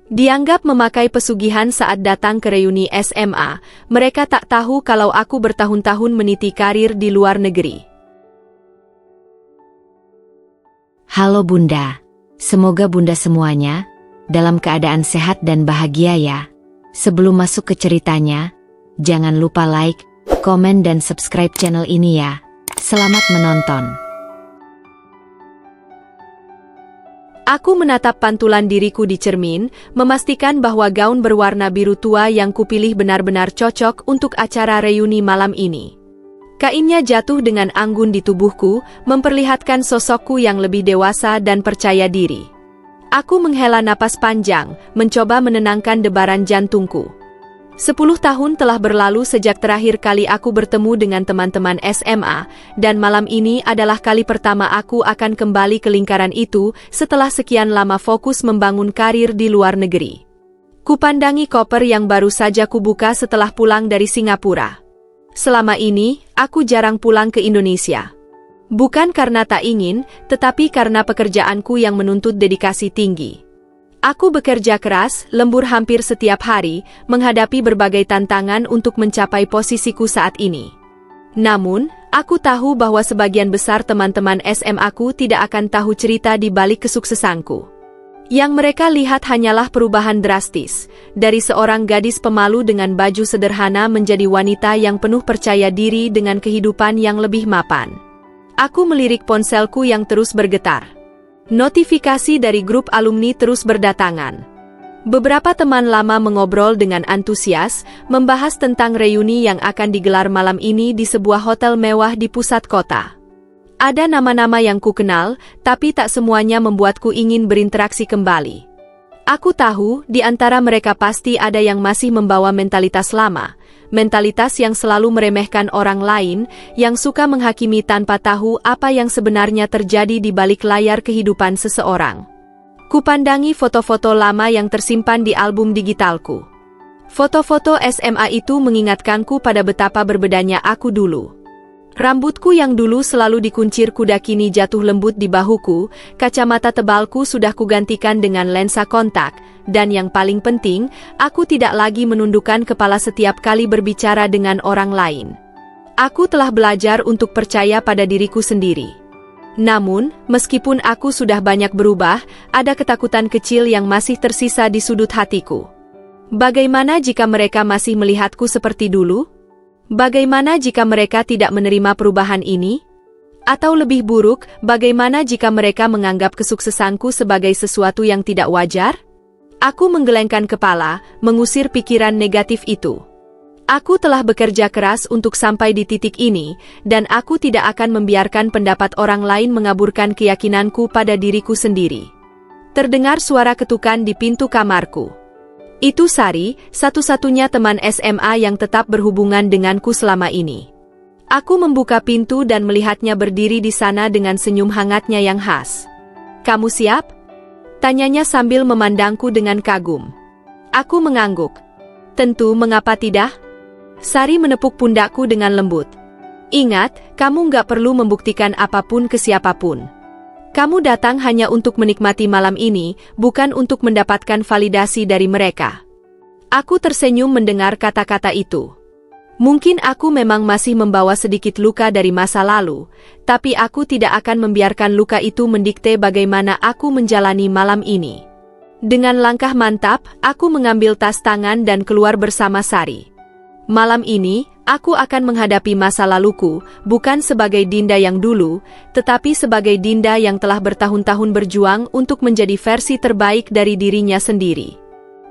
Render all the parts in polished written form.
Dianggap memakai pesugihan saat datang ke reuni SMA, mereka tak tahu kalau aku bertahun-tahun meniti karir di luar negeri. Halo Bunda, semoga Bunda semuanya dalam keadaan sehat dan bahagia ya. Sebelum masuk ke ceritanya, jangan lupa like, komen dan subscribe channel ini ya. Selamat menonton. Aku menatap pantulan diriku di cermin, memastikan bahwa gaun berwarna biru tua yang kupilih benar-benar cocok untuk acara reuni malam ini. Kainnya jatuh dengan anggun di tubuhku, memperlihatkan sosokku yang lebih dewasa dan percaya diri. Aku menghela napas panjang, mencoba menenangkan debaran jantungku. 10 tahun telah berlalu sejak terakhir kali aku bertemu dengan teman-teman SMA, dan malam ini adalah kali pertama aku akan kembali ke lingkaran itu setelah sekian lama fokus membangun karir di luar negeri. Kupandangi koper yang baru saja kubuka setelah pulang dari Singapura. Selama ini, aku jarang pulang ke Indonesia. Bukan karena tak ingin, tetapi karena pekerjaanku yang menuntut dedikasi tinggi. Aku bekerja keras, lembur hampir setiap hari, menghadapi berbagai tantangan untuk mencapai posisiku saat ini. Namun, aku tahu bahwa sebagian besar teman-teman SMA-ku tidak akan tahu cerita di balik kesuksesanku. Yang mereka lihat hanyalah perubahan drastis, dari seorang gadis pemalu dengan baju sederhana menjadi wanita yang penuh percaya diri dengan kehidupan yang lebih mapan. Aku melirik ponselku yang terus bergetar. Notifikasi dari grup alumni terus berdatangan. Beberapa teman lama mengobrol dengan antusias, membahas tentang reuni yang akan digelar malam ini di sebuah hotel mewah di pusat kota. Ada nama-nama yang kukenal, tapi tak semuanya membuatku ingin berinteraksi kembali. Aku tahu, di antara mereka pasti ada yang masih membawa mentalitas lama, mentalitas yang selalu meremehkan orang lain, yang suka menghakimi tanpa tahu apa yang sebenarnya terjadi di balik layar kehidupan seseorang. Kupandangi foto-foto lama yang tersimpan di album digitalku. Foto-foto SMA itu mengingatkanku pada betapa berbedanya aku dulu. Rambutku yang dulu selalu dikuncir kuda kini jatuh lembut di bahuku, kacamata tebalku sudah kugantikan dengan lensa kontak, dan yang paling penting, aku tidak lagi menundukkan kepala setiap kali berbicara dengan orang lain. Aku telah belajar untuk percaya pada diriku sendiri. Namun, meskipun aku sudah banyak berubah, ada ketakutan kecil yang masih tersisa di sudut hatiku. Bagaimana jika mereka masih melihatku seperti dulu? Bagaimana jika mereka tidak menerima perubahan ini? Atau lebih buruk, bagaimana jika mereka menganggap kesuksesanku sebagai sesuatu yang tidak wajar? Aku menggelengkan kepala, mengusir pikiran negatif itu. Aku telah bekerja keras untuk sampai di titik ini, dan aku tidak akan membiarkan pendapat orang lain mengaburkan keyakinanku pada diriku sendiri. Terdengar suara ketukan di pintu kamarku. Itu Sari, satu-satunya teman SMA yang tetap berhubungan denganku selama ini. Aku membuka pintu dan melihatnya berdiri di sana dengan senyum hangatnya yang khas. "Kamu siap?" tanyanya sambil memandangku dengan kagum. Aku mengangguk. "Tentu, mengapa tidak?" Sari menepuk pundakku dengan lembut. "Ingat, kamu nggak perlu membuktikan apapun ke siapapun. Kamu datang hanya untuk menikmati malam ini, bukan untuk mendapatkan validasi dari mereka." Aku tersenyum mendengar kata-kata itu. Mungkin aku memang masih membawa sedikit luka dari masa lalu, tapi aku tidak akan membiarkan luka itu mendikte bagaimana aku menjalani malam ini. Dengan langkah mantap, aku mengambil tas tangan dan keluar bersama Sari. Malam ini, aku akan menghadapi masa laluku, bukan sebagai Dinda yang dulu, tetapi sebagai Dinda yang telah bertahun-tahun berjuang untuk menjadi versi terbaik dari dirinya sendiri.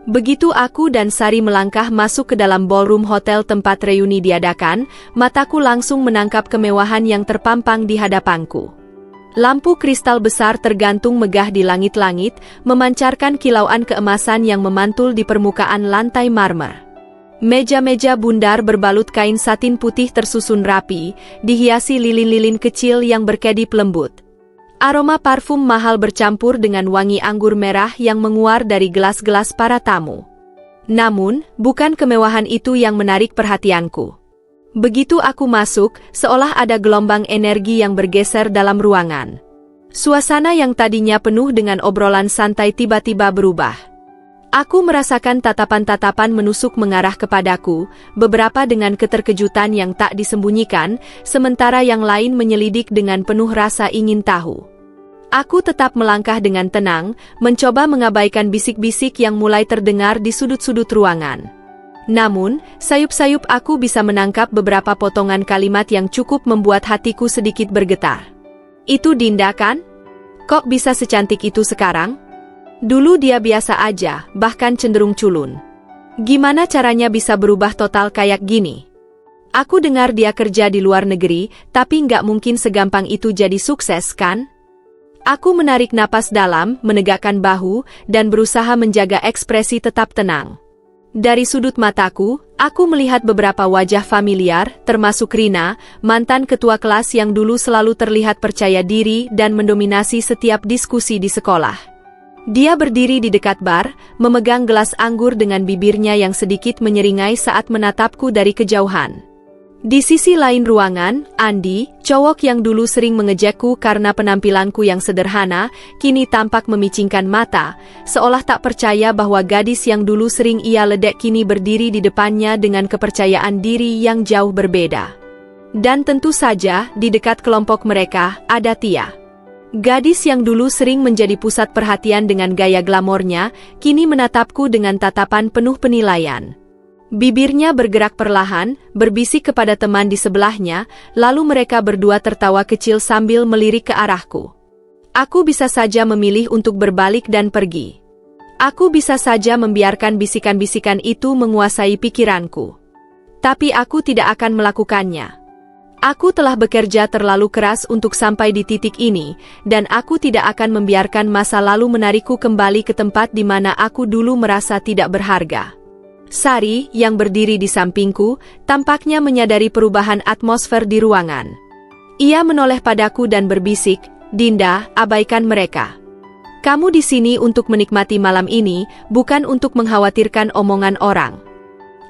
Begitu aku dan Sari melangkah masuk ke dalam ballroom hotel tempat reuni diadakan, mataku langsung menangkap kemewahan yang terpampang di hadapanku. Lampu kristal besar tergantung megah di langit-langit, memancarkan kilauan keemasan yang memantul di permukaan lantai marmer. Meja-meja bundar berbalut kain satin putih tersusun rapi, dihiasi lilin-lilin kecil yang berkedip lembut. Aroma parfum mahal bercampur dengan wangi anggur merah yang menguar dari gelas-gelas para tamu. Namun, bukan kemewahan itu yang menarik perhatianku. Begitu aku masuk, seolah ada gelombang energi yang bergeser dalam ruangan. Suasana yang tadinya penuh dengan obrolan santai tiba-tiba berubah. Aku merasakan tatapan-tatapan menusuk mengarah kepadaku, beberapa dengan keterkejutan yang tak disembunyikan, sementara yang lain menyelidik dengan penuh rasa ingin tahu. Aku tetap melangkah dengan tenang, mencoba mengabaikan bisik-bisik yang mulai terdengar di sudut-sudut ruangan. Namun, sayup-sayup aku bisa menangkap beberapa potongan kalimat yang cukup membuat hatiku sedikit bergetar. Itu Dinda kan? Kok bisa secantik itu sekarang? Dulu dia biasa aja, bahkan cenderung culun. Gimana caranya bisa berubah total kayak gini? Aku dengar dia kerja di luar negeri, tapi nggak mungkin segampang itu jadi sukses kan? Aku menarik napas dalam, menegakkan bahu, dan berusaha menjaga ekspresi tetap tenang. Dari sudut mataku, aku melihat beberapa wajah familiar, termasuk Rina, mantan ketua kelas yang dulu selalu terlihat percaya diri dan mendominasi setiap diskusi di sekolah. Dia berdiri di dekat bar, memegang gelas anggur dengan bibirnya yang sedikit menyeringai saat menatapku dari kejauhan. Di sisi lain ruangan, Andi, cowok yang dulu sering mengejekku karena penampilanku yang sederhana, kini tampak memicingkan mata, seolah tak percaya bahwa gadis yang dulu sering ia ledek kini berdiri di depannya dengan kepercayaan diri yang jauh berbeda. Dan tentu saja, di dekat kelompok mereka, ada Tia. Gadis yang dulu sering menjadi pusat perhatian dengan gaya glamornya, kini menatapku dengan tatapan penuh penilaian. Bibirnya bergerak perlahan, berbisik kepada teman di sebelahnya, lalu mereka berdua tertawa kecil sambil melirik ke arahku. Aku bisa saja memilih untuk berbalik dan pergi. Aku bisa saja membiarkan bisikan-bisikan itu menguasai pikiranku. Tapi aku tidak akan melakukannya. Aku telah bekerja terlalu keras untuk sampai di titik ini, dan aku tidak akan membiarkan masa lalu menarikku kembali ke tempat di mana aku dulu merasa tidak berharga. Sari, yang berdiri di sampingku, tampaknya menyadari perubahan atmosfer di ruangan. Ia menoleh padaku dan berbisik, "Dinda, abaikan mereka. Kamu di sini untuk menikmati malam ini, bukan untuk mengkhawatirkan omongan orang."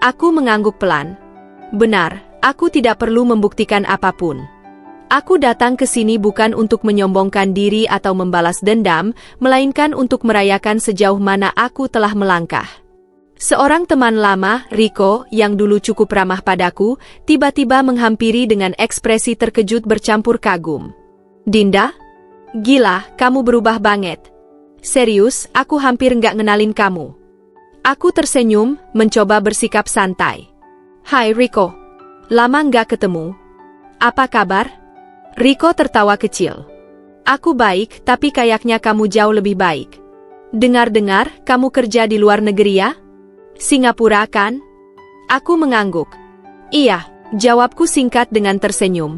Aku mengangguk pelan. Benar, aku tidak perlu membuktikan apapun. Aku datang ke sini bukan untuk menyombongkan diri atau membalas dendam, melainkan untuk merayakan sejauh mana aku telah melangkah. Seorang teman lama, Riko, yang dulu cukup ramah padaku, tiba-tiba menghampiri dengan ekspresi terkejut bercampur kagum. "Dinda? Gila, kamu berubah banget. Serius, aku hampir nggak ngenalin kamu." Aku tersenyum, mencoba bersikap santai. "Hai Riko. Lama nggak ketemu. Apa kabar?" Riko tertawa kecil. "Aku baik, tapi kayaknya kamu jauh lebih baik. Dengar-dengar, kamu kerja di luar negeri ya? Singapura kan?" Aku mengangguk. "Iya," jawabku singkat dengan tersenyum.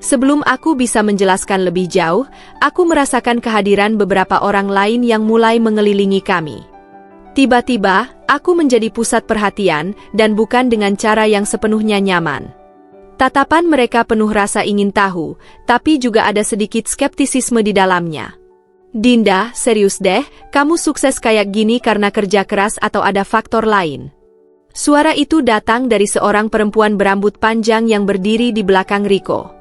Sebelum aku bisa menjelaskan lebih jauh, aku merasakan kehadiran beberapa orang lain yang mulai mengelilingi kami. Tiba-tiba, aku menjadi pusat perhatian, dan bukan dengan cara yang sepenuhnya nyaman. Tatapan mereka penuh rasa ingin tahu, tapi juga ada sedikit skeptisisme di dalamnya. "Dinda, serius deh, kamu sukses kayak gini karena kerja keras atau ada faktor lain?" Suara itu datang dari seorang perempuan berambut panjang yang berdiri di belakang Riko.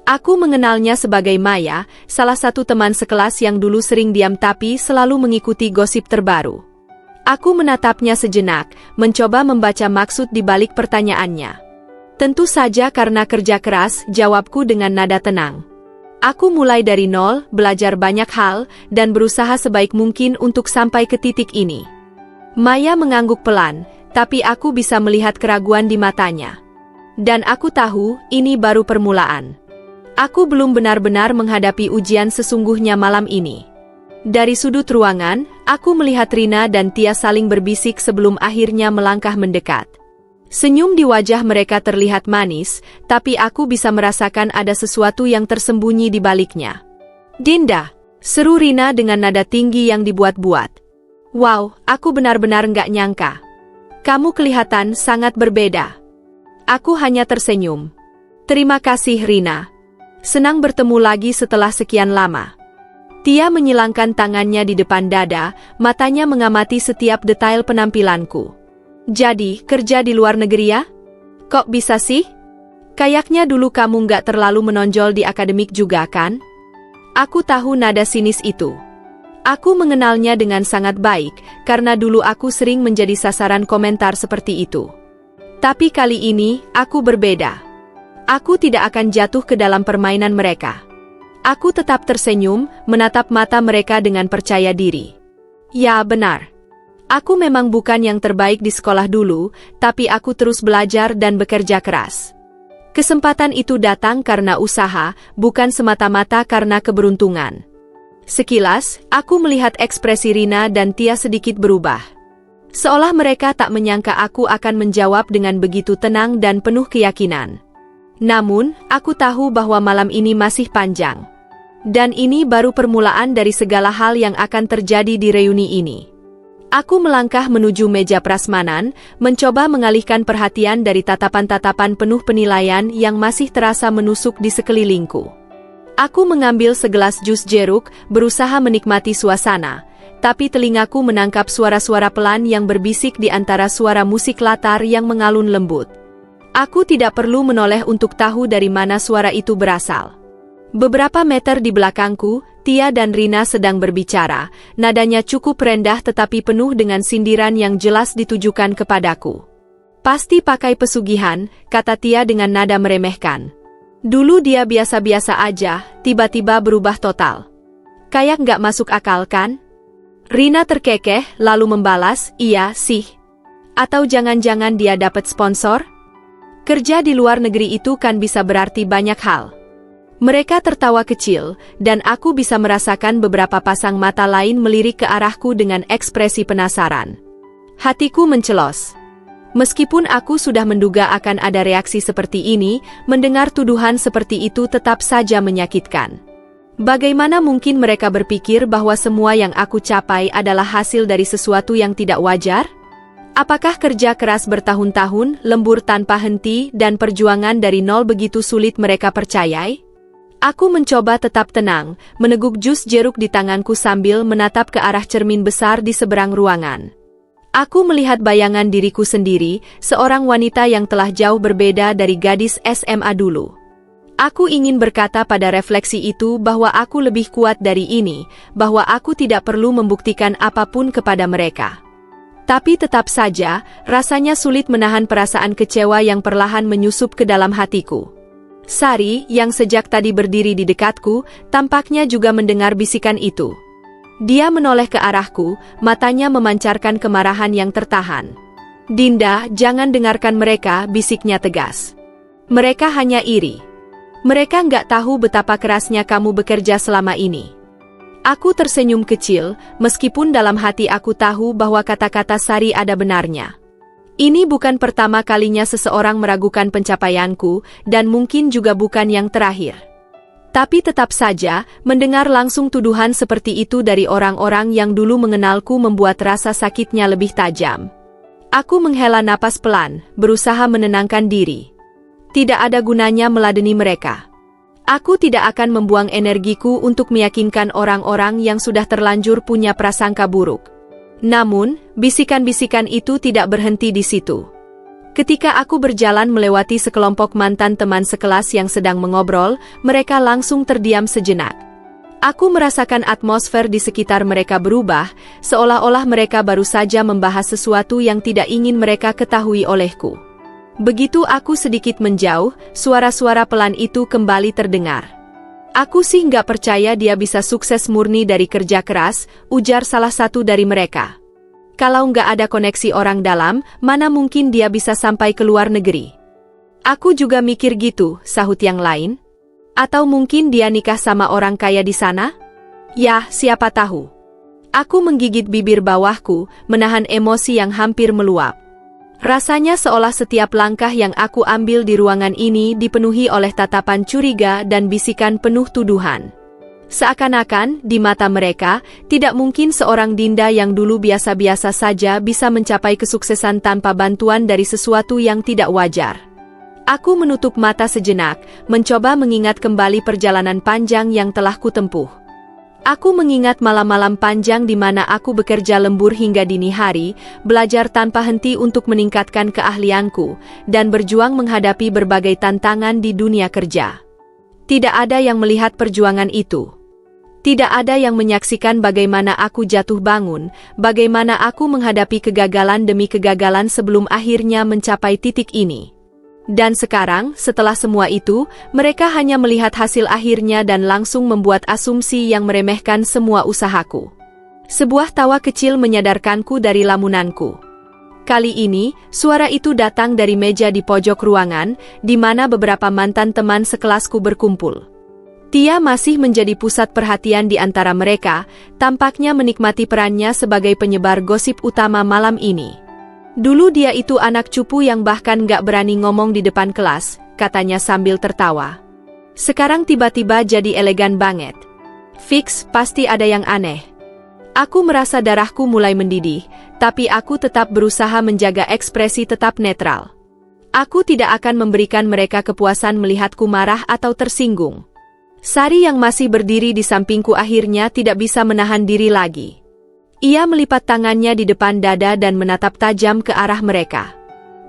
Aku mengenalnya sebagai Maya, salah satu teman sekelas yang dulu sering diam tapi selalu mengikuti gosip terbaru. Aku menatapnya sejenak, mencoba membaca maksud di balik pertanyaannya. "Tentu saja karena kerja keras," jawabku dengan nada tenang. "Aku mulai dari nol, belajar banyak hal, dan berusaha sebaik mungkin untuk sampai ke titik ini." Maya mengangguk pelan, tapi aku bisa melihat keraguan di matanya. Dan aku tahu, ini baru permulaan. Aku belum benar-benar menghadapi ujian sesungguhnya malam ini. Dari sudut ruangan, aku melihat Rina dan Tia saling berbisik sebelum akhirnya melangkah mendekat. Senyum di wajah mereka terlihat manis, tapi aku bisa merasakan ada sesuatu yang tersembunyi di baliknya. "Dinda!" seru Rina dengan nada tinggi yang dibuat-buat. "Wow, aku benar-benar nggak nyangka. Kamu kelihatan sangat berbeda." Aku hanya tersenyum. "Terima kasih Rina. Senang bertemu lagi setelah sekian lama." Tia menyilangkan tangannya di depan dada, matanya mengamati setiap detail penampilanku. "Jadi, kerja di luar negeri ya? Kok bisa sih? Kayaknya dulu kamu nggak terlalu menonjol di akademik juga kan?" Aku tahu nada sinis itu. Aku mengenalnya dengan sangat baik, karena dulu aku sering menjadi sasaran komentar seperti itu. Tapi kali ini, aku berbeda. Aku tidak akan jatuh ke dalam permainan mereka. Aku tetap tersenyum, menatap mata mereka dengan percaya diri. Ya, benar. Aku memang bukan yang terbaik di sekolah dulu, tapi aku terus belajar dan bekerja keras. Kesempatan itu datang karena usaha, bukan semata-mata karena keberuntungan. Sekilas, aku melihat ekspresi Rina dan Tia sedikit berubah. Seolah mereka tak menyangka aku akan menjawab dengan begitu tenang dan penuh keyakinan. Namun, aku tahu bahwa malam ini masih panjang. Dan ini baru permulaan dari segala hal yang akan terjadi di reuni ini. Aku melangkah menuju meja prasmanan, mencoba mengalihkan perhatian dari tatapan-tatapan penuh penilaian yang masih terasa menusuk di sekelilingku. Aku mengambil segelas jus jeruk, berusaha menikmati suasana, tapi telingaku menangkap suara-suara pelan yang berbisik di antara suara musik latar yang mengalun lembut. Aku tidak perlu menoleh untuk tahu dari mana suara itu berasal. Beberapa meter di belakangku, Tia dan Rina sedang berbicara, nadanya cukup rendah tetapi penuh dengan sindiran yang jelas ditujukan kepadaku. Pasti pakai pesugihan, kata Tia dengan nada meremehkan. Dulu dia biasa-biasa aja, tiba-tiba berubah total. Kayak nggak masuk akal kan? Rina terkekeh, lalu membalas, iya sih. Atau jangan-jangan dia dapat sponsor? Kerja di luar negeri itu kan bisa berarti banyak hal. Mereka tertawa kecil, dan aku bisa merasakan beberapa pasang mata lain melirik ke arahku dengan ekspresi penasaran. Hatiku mencelos. Meskipun aku sudah menduga akan ada reaksi seperti ini, mendengar tuduhan seperti itu tetap saja menyakitkan. Bagaimana mungkin mereka berpikir bahwa semua yang aku capai adalah hasil dari sesuatu yang tidak wajar? Apakah kerja keras bertahun-tahun, lembur tanpa henti, dan perjuangan dari nol begitu sulit mereka percayai? Aku mencoba tetap tenang, meneguk jus jeruk di tanganku sambil menatap ke arah cermin besar di seberang ruangan. Aku melihat bayangan diriku sendiri, seorang wanita yang telah jauh berbeda dari gadis SMA dulu. Aku ingin berkata pada refleksi itu bahwa aku lebih kuat dari ini, bahwa aku tidak perlu membuktikan apapun kepada mereka. Tapi tetap saja, rasanya sulit menahan perasaan kecewa yang perlahan menyusup ke dalam hatiku. Sari, yang sejak tadi berdiri di dekatku, tampaknya juga mendengar bisikan itu. Dia menoleh ke arahku, matanya memancarkan kemarahan yang tertahan. Dinda, jangan dengarkan mereka, bisiknya tegas. Mereka hanya iri. Mereka nggak tahu betapa kerasnya kamu bekerja selama ini. Aku tersenyum kecil, meskipun dalam hati aku tahu bahwa kata-kata Sari ada benarnya. Ini bukan pertama kalinya seseorang meragukan pencapaianku, dan mungkin juga bukan yang terakhir. Tapi tetap saja, mendengar langsung tuduhan seperti itu dari orang-orang yang dulu mengenalku membuat rasa sakitnya lebih tajam. Aku menghela napas pelan, berusaha menenangkan diri. Tidak ada gunanya meladeni mereka. Aku tidak akan membuang energiku untuk meyakinkan orang-orang yang sudah terlanjur punya prasangka buruk. Namun, bisikan-bisikan itu tidak berhenti di situ. Ketika aku berjalan melewati sekelompok mantan teman sekelas yang sedang mengobrol, mereka langsung terdiam sejenak. Aku merasakan atmosfer di sekitar mereka berubah, seolah-olah mereka baru saja membahas sesuatu yang tidak ingin mereka ketahui olehku. Begitu aku sedikit menjauh, suara-suara pelan itu kembali terdengar. Aku sih nggak percaya dia bisa sukses murni dari kerja keras, ujar salah satu dari mereka. Kalau nggak ada koneksi orang dalam, mana mungkin dia bisa sampai ke luar negeri? Aku juga mikir gitu, sahut yang lain. Atau mungkin dia nikah sama orang kaya di sana? Yah, siapa tahu. Aku menggigit bibir bawahku, menahan emosi yang hampir meluap. Rasanya seolah setiap langkah yang aku ambil di ruangan ini dipenuhi oleh tatapan curiga dan bisikan penuh tuduhan. Seakan-akan, di mata mereka, tidak mungkin seorang Dinda yang dulu biasa-biasa saja bisa mencapai kesuksesan tanpa bantuan dari sesuatu yang tidak wajar. Aku menutup mata sejenak, mencoba mengingat kembali perjalanan panjang yang telah kutempuh. Aku mengingat malam-malam panjang di mana aku bekerja lembur hingga dini hari, belajar tanpa henti untuk meningkatkan keahlianku, dan berjuang menghadapi berbagai tantangan di dunia kerja. Tidak ada yang melihat perjuangan itu. Tidak ada yang menyaksikan bagaimana aku jatuh bangun, bagaimana aku menghadapi kegagalan demi kegagalan sebelum akhirnya mencapai titik ini. Dan sekarang, setelah semua itu, mereka hanya melihat hasil akhirnya dan langsung membuat asumsi yang meremehkan semua usahaku. Sebuah tawa kecil menyadarkanku dari lamunanku. Kali ini, suara itu datang dari meja di pojok ruangan, di mana beberapa mantan teman sekelasku berkumpul. Tia masih menjadi pusat perhatian di antara mereka, tampaknya menikmati perannya sebagai penyebar gosip utama malam ini. Dulu dia itu anak cupu yang bahkan gak berani ngomong di depan kelas, katanya sambil tertawa. Sekarang tiba-tiba jadi elegan banget. Fix, pasti ada yang aneh. Aku merasa darahku mulai mendidih, tapi aku tetap berusaha menjaga ekspresi tetap netral. Aku tidak akan memberikan mereka kepuasan melihatku marah atau tersinggung. Sari yang masih berdiri di sampingku akhirnya tidak bisa menahan diri lagi. Ia melipat tangannya di depan dada dan menatap tajam ke arah mereka.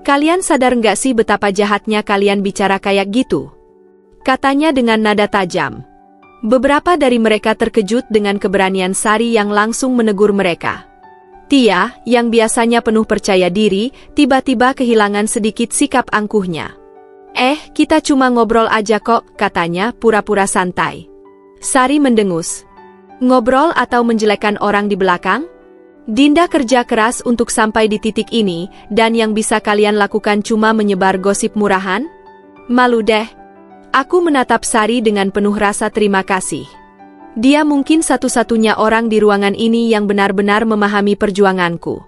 Kalian sadar nggak sih betapa jahatnya kalian bicara kayak gitu? Katanya dengan nada tajam. Beberapa dari mereka terkejut dengan keberanian Sari yang langsung menegur mereka. Tia, yang biasanya penuh percaya diri, tiba-tiba kehilangan sedikit sikap angkuhnya. Kita cuma ngobrol aja kok, katanya pura-pura santai. Sari mendengus. Ngobrol atau menjelekkan orang di belakang? Dinda kerja keras untuk sampai di titik ini, dan yang bisa kalian lakukan cuma menyebar gosip murahan? Malu deh. Aku menatap Sari dengan penuh rasa terima kasih. Dia mungkin satu-satunya orang di ruangan ini yang benar-benar memahami perjuanganku.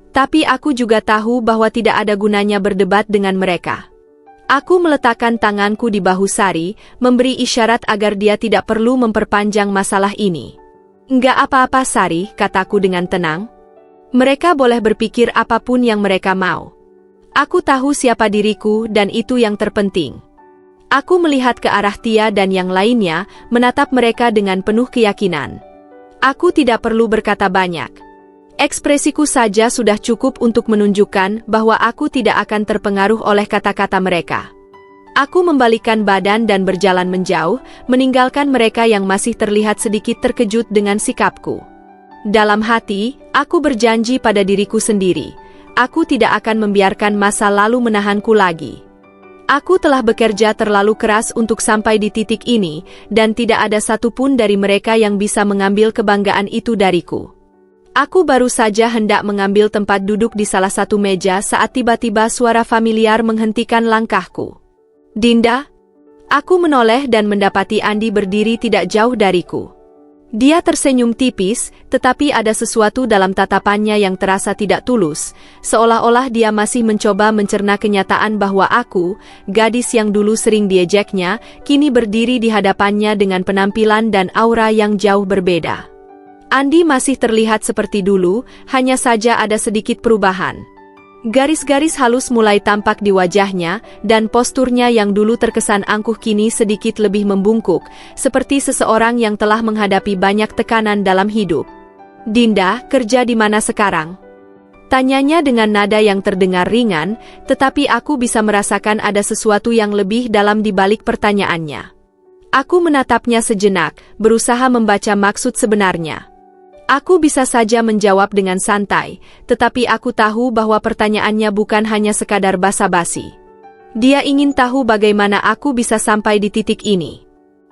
Tapi aku juga tahu bahwa tidak ada gunanya berdebat dengan mereka. Aku meletakkan tanganku di bahu Sari, memberi isyarat agar dia tidak perlu memperpanjang masalah ini. Enggak apa-apa Sari, kataku dengan tenang. Mereka boleh berpikir apapun yang mereka mau. Aku tahu siapa diriku dan itu yang terpenting. Aku melihat ke arah Tia dan yang lainnya, menatap mereka dengan penuh keyakinan. Aku tidak perlu berkata banyak. Ekspresiku saja sudah cukup untuk menunjukkan bahwa aku tidak akan terpengaruh oleh kata-kata mereka. Aku membalikkan badan dan berjalan menjauh, meninggalkan mereka yang masih terlihat sedikit terkejut dengan sikapku. Dalam hati, aku berjanji pada diriku sendiri, aku tidak akan membiarkan masa lalu menahanku lagi. Aku telah bekerja terlalu keras untuk sampai di titik ini, dan tidak ada satupun dari mereka yang bisa mengambil kebanggaan itu dariku. Aku baru saja hendak mengambil tempat duduk di salah satu meja saat tiba-tiba suara familiar menghentikan langkahku. Dinda? Aku menoleh dan mendapati Andi berdiri tidak jauh dariku. Dia tersenyum tipis, tetapi ada sesuatu dalam tatapannya yang terasa tidak tulus, seolah-olah dia masih mencoba mencerna kenyataan bahwa aku, gadis yang dulu sering diejeknya, kini berdiri di hadapannya dengan penampilan dan aura yang jauh berbeda. Andi masih terlihat seperti dulu, hanya saja ada sedikit perubahan. Garis-garis halus mulai tampak di wajahnya, dan posturnya yang dulu terkesan angkuh kini sedikit lebih membungkuk, seperti seseorang yang telah menghadapi banyak tekanan dalam hidup. Dinda, kerja di mana sekarang? Tanyanya dengan nada yang terdengar ringan, tetapi aku bisa merasakan ada sesuatu yang lebih dalam di balik pertanyaannya. Aku menatapnya sejenak, berusaha membaca maksud sebenarnya. Aku bisa saja menjawab dengan santai, tetapi aku tahu bahwa pertanyaannya bukan hanya sekadar basa-basi. Dia ingin tahu bagaimana aku bisa sampai di titik ini.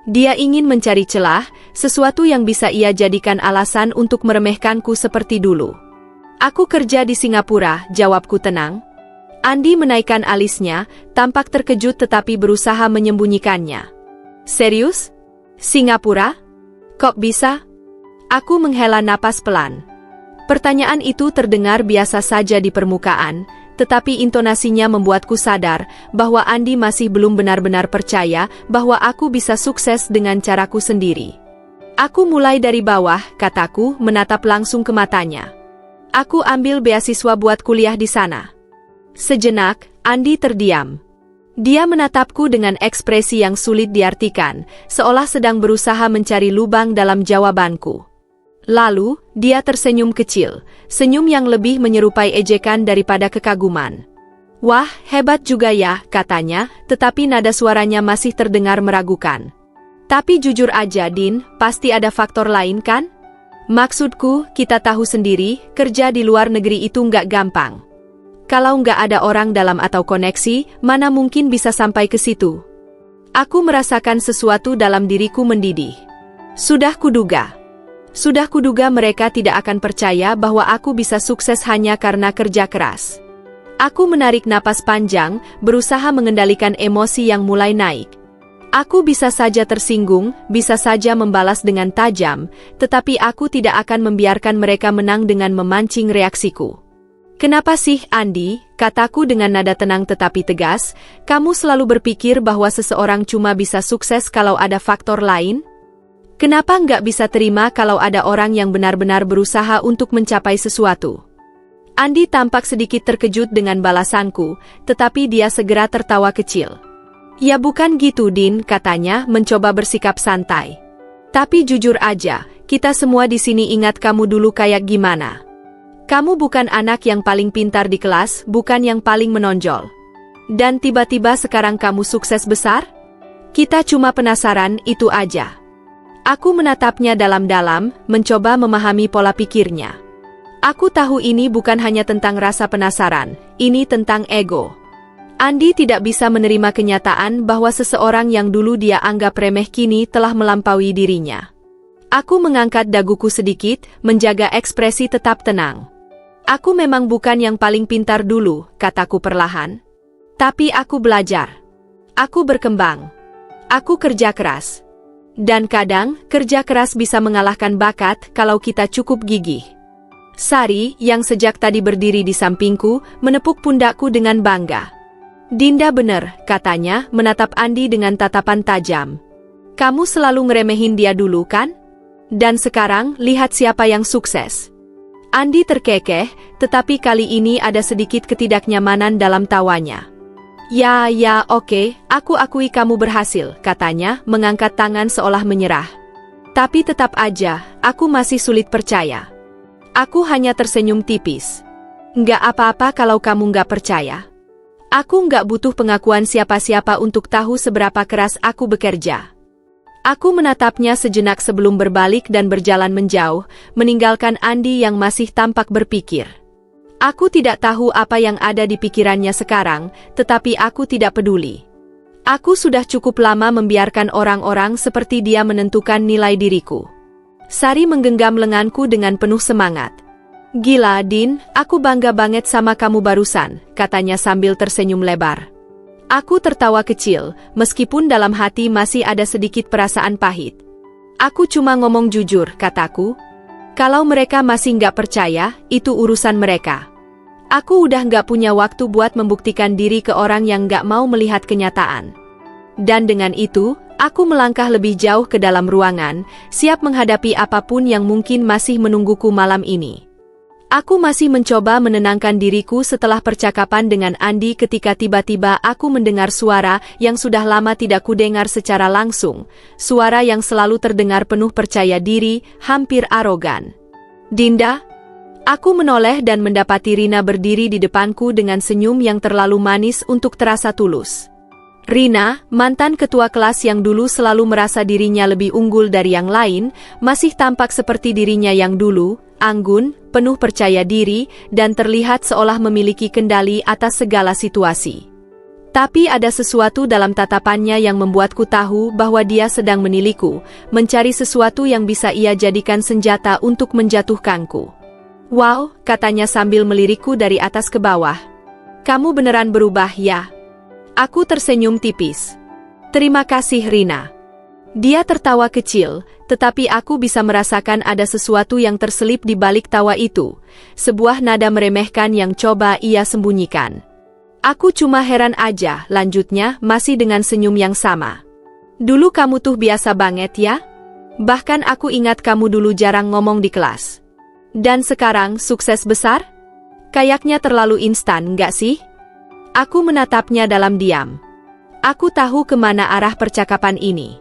Dia ingin mencari celah, sesuatu yang bisa ia jadikan alasan untuk meremehkanku seperti dulu. Aku kerja di Singapura, jawabku tenang. Andi menaikkan alisnya, tampak terkejut tetapi berusaha menyembunyikannya. Serius? Singapura? Kok bisa? Aku menghela napas pelan. Pertanyaan itu terdengar biasa saja di permukaan, tetapi intonasinya membuatku sadar bahwa Andi masih belum benar-benar percaya bahwa aku bisa sukses dengan caraku sendiri. Aku mulai dari bawah, kataku, menatap langsung ke matanya. Aku ambil beasiswa buat kuliah di sana. Sejenak, Andi terdiam. Dia menatapku dengan ekspresi yang sulit diartikan, seolah sedang berusaha mencari lubang dalam jawabanku. Lalu, dia tersenyum kecil, senyum yang lebih menyerupai ejekan daripada kekaguman. Wah, hebat juga ya, katanya, tetapi nada suaranya masih terdengar meragukan. Tapi jujur aja, Din, pasti ada faktor lain kan? Maksudku, kita tahu sendiri, kerja di luar negeri itu nggak gampang. Kalau nggak ada orang dalam atau koneksi, mana mungkin bisa sampai ke situ? Aku merasakan sesuatu dalam diriku mendidih. Sudah kuduga mereka tidak akan percaya bahwa aku bisa sukses hanya karena kerja keras. Aku menarik napas panjang, berusaha mengendalikan emosi yang mulai naik. Aku bisa saja tersinggung, bisa saja membalas dengan tajam, tetapi aku tidak akan membiarkan mereka menang dengan memancing reaksiku. Kenapa sih, Andi? Kataku dengan nada tenang tetapi tegas, kamu selalu berpikir bahwa seseorang cuma bisa sukses kalau ada faktor lain? Kenapa nggak bisa terima kalau ada orang yang benar-benar berusaha untuk mencapai sesuatu? Andi tampak sedikit terkejut dengan balasanku, tetapi dia segera tertawa kecil. Ya bukan gitu, Din, katanya, mencoba bersikap santai. Tapi jujur aja, kita semua di sini ingat kamu dulu kayak gimana. Kamu bukan anak yang paling pintar di kelas, bukan yang paling menonjol. Dan tiba-tiba sekarang kamu sukses besar? Kita cuma penasaran, itu aja. Aku menatapnya dalam-dalam, mencoba memahami pola pikirnya. Aku tahu ini bukan hanya tentang rasa penasaran, ini tentang ego. Andi tidak bisa menerima kenyataan bahwa seseorang yang dulu dia anggap remeh kini telah melampaui dirinya. Aku mengangkat daguku sedikit, menjaga ekspresi tetap tenang. Aku memang bukan yang paling pintar dulu, kataku perlahan. Tapi aku belajar. Aku berkembang. Aku kerja keras. Dan kadang, kerja keras bisa mengalahkan bakat kalau kita cukup gigih. Sari, yang sejak tadi berdiri di sampingku, menepuk pundakku dengan bangga. Dinda bener, katanya, menatap Andi dengan tatapan tajam. Kamu selalu ngeremehin dia dulu kan? Dan sekarang, lihat siapa yang sukses. Andi terkekeh, tetapi kali ini ada sedikit ketidaknyamanan dalam tawanya. Ya, oke, aku akui kamu berhasil, katanya, mengangkat tangan seolah menyerah. Tapi tetap aja, aku masih sulit percaya. Aku hanya tersenyum tipis. Nggak apa-apa kalau kamu nggak percaya. Aku nggak butuh pengakuan siapa-siapa untuk tahu seberapa keras aku bekerja. Aku menatapnya sejenak sebelum berbalik dan berjalan menjauh, meninggalkan Andi yang masih tampak berpikir. Aku tidak tahu apa yang ada di pikirannya sekarang, tetapi aku tidak peduli. Aku sudah cukup lama membiarkan orang-orang seperti dia menentukan nilai diriku. Sari menggenggam lenganku dengan penuh semangat. Gila, Din, aku bangga banget sama kamu barusan, katanya sambil tersenyum lebar. Aku tertawa kecil, meskipun dalam hati masih ada sedikit perasaan pahit. Aku cuma ngomong jujur, kataku. Kalau mereka masih nggak percaya, itu urusan mereka. Aku udah nggak punya waktu buat membuktikan diri ke orang yang nggak mau melihat kenyataan. Dan dengan itu, aku melangkah lebih jauh ke dalam ruangan, siap menghadapi apapun yang mungkin masih menungguku malam ini. Aku masih mencoba menenangkan diriku setelah percakapan dengan Andi ketika tiba-tiba aku mendengar suara yang sudah lama tidak kudengar secara langsung, suara yang selalu terdengar penuh percaya diri, hampir arogan. Dinda? Aku menoleh dan mendapati Rina berdiri di depanku dengan senyum yang terlalu manis untuk terasa tulus. Rina, mantan ketua kelas yang dulu selalu merasa dirinya lebih unggul dari yang lain, masih tampak seperti dirinya yang dulu, anggun, penuh percaya diri, dan terlihat seolah memiliki kendali atas segala situasi. Tapi ada sesuatu dalam tatapannya yang membuatku tahu bahwa dia sedang menilaiku, mencari sesuatu yang bisa ia jadikan senjata untuk menjatuhkanku. Wow, katanya sambil melirikku dari atas ke bawah. Kamu beneran berubah ya? Aku tersenyum tipis. Terima kasih, Rina. Dia tertawa kecil, tetapi aku bisa merasakan ada sesuatu yang terselip di balik tawa itu, sebuah nada meremehkan yang coba ia sembunyikan. Aku cuma heran aja, lanjutnya, masih dengan senyum yang sama. Dulu kamu tuh biasa banget ya? Bahkan aku ingat kamu dulu jarang ngomong di kelas. Dan sekarang sukses besar? Kayaknya terlalu instan, nggak sih? Aku menatapnya dalam diam. Aku tahu kemana arah percakapan ini.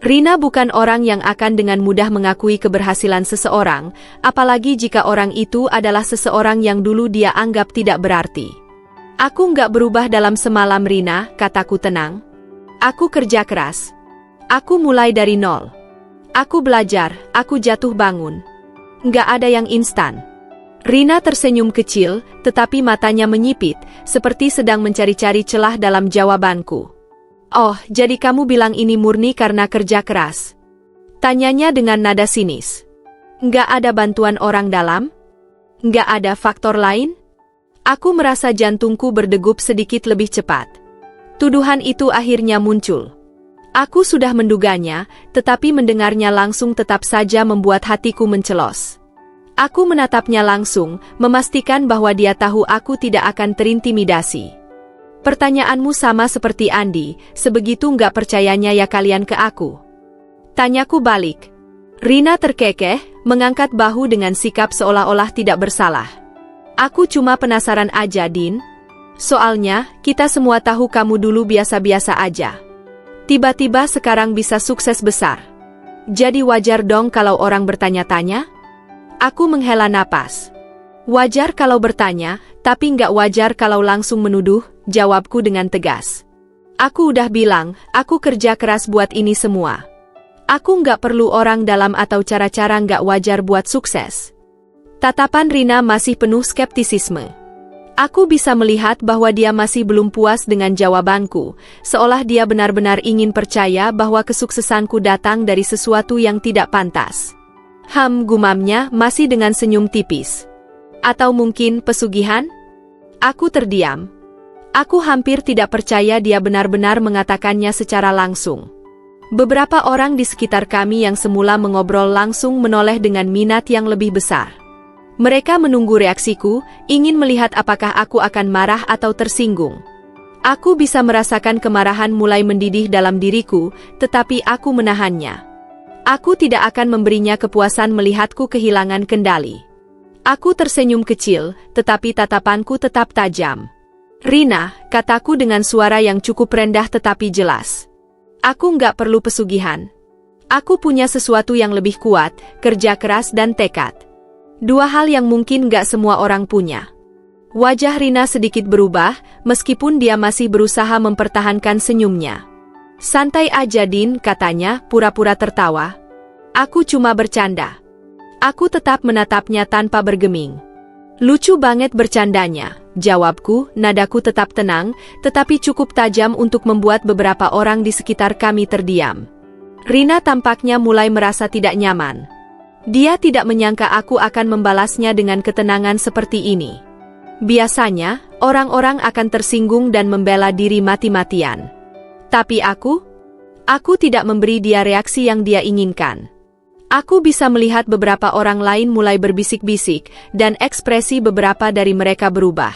Rina bukan orang yang akan dengan mudah mengakui keberhasilan seseorang, apalagi jika orang itu adalah seseorang yang dulu dia anggap tidak berarti. Aku nggak berubah dalam semalam, Rina, kataku tenang. Aku kerja keras. Aku mulai dari nol. Aku belajar, aku jatuh bangun. Nggak ada yang instan. Rina tersenyum kecil, tetapi matanya menyipit, seperti sedang mencari-cari celah dalam jawabanku. Oh, jadi kamu bilang ini murni karena kerja keras? Tanyanya dengan nada sinis. Nggak ada bantuan orang dalam? Nggak ada faktor lain? Aku merasa jantungku berdegup sedikit lebih cepat. Tuduhan itu akhirnya muncul. Aku sudah menduganya, tetapi mendengarnya langsung tetap saja membuat hatiku mencelos. Aku menatapnya langsung, memastikan bahwa dia tahu aku tidak akan terintimidasi. Pertanyaanmu sama seperti Andi, sebegitu nggak percayanya ya kalian ke aku? Tanyaku balik. Rina terkekeh, mengangkat bahu dengan sikap seolah-olah tidak bersalah. Aku cuma penasaran aja, Din. Soalnya, kita semua tahu kamu dulu biasa-biasa aja. Tiba-tiba sekarang bisa sukses besar. Jadi wajar dong kalau orang bertanya-tanya? Aku menghela napas. Wajar kalau bertanya, tapi nggak wajar kalau langsung menuduh, jawabku dengan tegas. Aku udah bilang, aku kerja keras buat ini semua. Aku nggak perlu orang dalam atau cara-cara nggak wajar buat sukses. Tatapan Rina masih penuh skeptisisme. Aku bisa melihat bahwa dia masih belum puas dengan jawabanku, seolah dia benar-benar ingin percaya bahwa kesuksesanku datang dari sesuatu yang tidak pantas. Gumamnya masih dengan senyum tipis. Atau mungkin pesugihan? Aku terdiam. Aku hampir tidak percaya dia benar-benar mengatakannya secara langsung. Beberapa orang di sekitar kami yang semula mengobrol langsung menoleh dengan minat yang lebih besar. Mereka menunggu reaksiku, ingin melihat apakah aku akan marah atau tersinggung. Aku bisa merasakan kemarahan mulai mendidih dalam diriku, tetapi aku menahannya. Aku tidak akan memberinya kepuasan melihatku kehilangan kendali. Aku tersenyum kecil, tetapi tatapanku tetap tajam. Rina, kataku dengan suara yang cukup rendah tetapi jelas. Aku nggak perlu pesugihan. Aku punya sesuatu yang lebih kuat, kerja keras dan tekad. Dua hal yang mungkin gak semua orang punya. Wajah Rina sedikit berubah, meskipun dia masih berusaha mempertahankan senyumnya. Santai aja Din, katanya, pura-pura tertawa. Aku cuma bercanda. Aku tetap menatapnya tanpa bergeming. Lucu banget bercandanya, jawabku, nadaku tetap tenang, tetapi cukup tajam untuk membuat beberapa orang di sekitar kami terdiam. Rina tampaknya mulai merasa tidak nyaman. Dia tidak menyangka aku akan membalasnya dengan ketenangan seperti ini. Biasanya, orang-orang akan tersinggung dan membela diri mati-matian. Tapi aku tidak memberi dia reaksi yang dia inginkan. Aku bisa melihat beberapa orang lain mulai berbisik-bisik, dan ekspresi beberapa dari mereka berubah.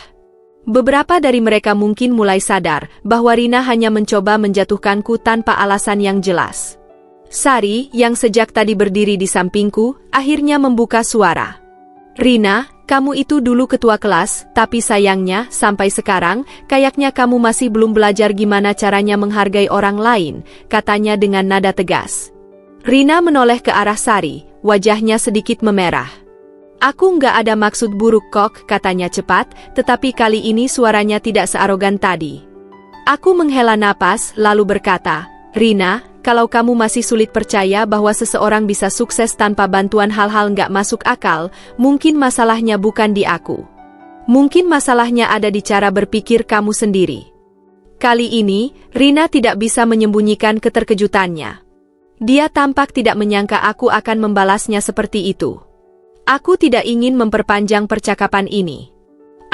Beberapa dari mereka mungkin mulai sadar bahwa Rina hanya mencoba menjatuhkanku tanpa alasan yang jelas. Sari, yang sejak tadi berdiri di sampingku, akhirnya membuka suara. Rina, kamu itu dulu ketua kelas, tapi sayangnya, sampai sekarang, kayaknya kamu masih belum belajar gimana caranya menghargai orang lain, katanya dengan nada tegas. Rina menoleh ke arah Sari, wajahnya sedikit memerah. Aku nggak ada maksud buruk kok, katanya cepat, tetapi kali ini suaranya tidak searogan tadi. Aku menghela napas, lalu berkata, Rina, kalau kamu masih sulit percaya bahwa seseorang bisa sukses tanpa bantuan hal-hal nggak masuk akal, mungkin masalahnya bukan di aku. Mungkin masalahnya ada di cara berpikir kamu sendiri. Kali ini, Rina tidak bisa menyembunyikan keterkejutannya. Dia tampak tidak menyangka aku akan membalasnya seperti itu. Aku tidak ingin memperpanjang percakapan ini.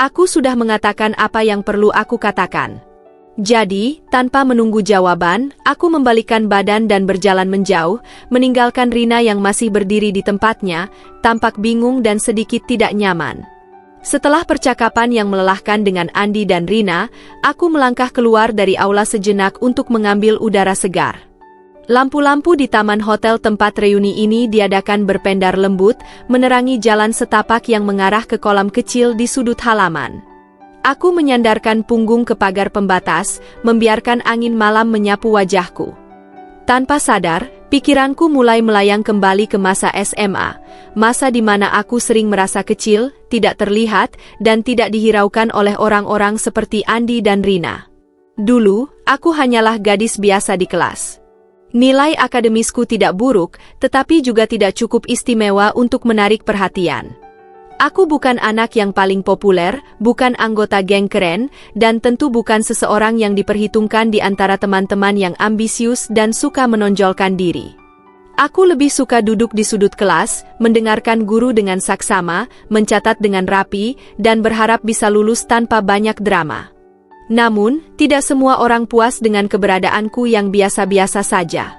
Aku sudah mengatakan apa yang perlu aku katakan. Jadi, tanpa menunggu jawaban, aku membalikkan badan dan berjalan menjauh, meninggalkan Rina yang masih berdiri di tempatnya, tampak bingung dan sedikit tidak nyaman. Setelah percakapan yang melelahkan dengan Andi dan Rina, aku melangkah keluar dari aula sejenak untuk mengambil udara segar. Lampu-lampu di taman hotel tempat reuni ini diadakan berpendar lembut, menerangi jalan setapak yang mengarah ke kolam kecil di sudut halaman. Aku menyandarkan punggung ke pagar pembatas, membiarkan angin malam menyapu wajahku. Tanpa sadar, pikiranku mulai melayang kembali ke masa SMA, masa di mana aku sering merasa kecil, tidak terlihat, dan tidak dihiraukan oleh orang-orang seperti Andi dan Rina. Dulu, aku hanyalah gadis biasa di kelas. Nilai akademisku tidak buruk, tetapi juga tidak cukup istimewa untuk menarik perhatian. Aku bukan anak yang paling populer, bukan anggota geng keren, dan tentu bukan seseorang yang diperhitungkan di antara teman-teman yang ambisius dan suka menonjolkan diri. Aku lebih suka duduk di sudut kelas, mendengarkan guru dengan saksama, mencatat dengan rapi, dan berharap bisa lulus tanpa banyak drama. Namun, tidak semua orang puas dengan keberadaanku yang biasa-biasa saja.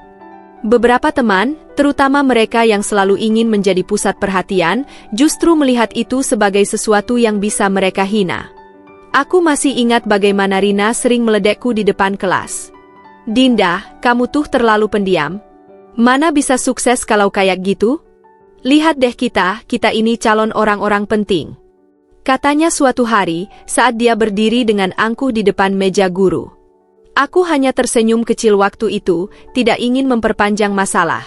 Beberapa teman, terutama mereka yang selalu ingin menjadi pusat perhatian, justru melihat itu sebagai sesuatu yang bisa mereka hina. Aku masih ingat bagaimana Rina sering meledekku di depan kelas. "Dinda, kamu tuh terlalu pendiam. Mana bisa sukses kalau kayak gitu? Lihat deh kita ini calon orang-orang penting," katanya suatu hari saat dia berdiri dengan angkuh di depan meja guru. Aku hanya tersenyum kecil waktu itu, tidak ingin memperpanjang masalah.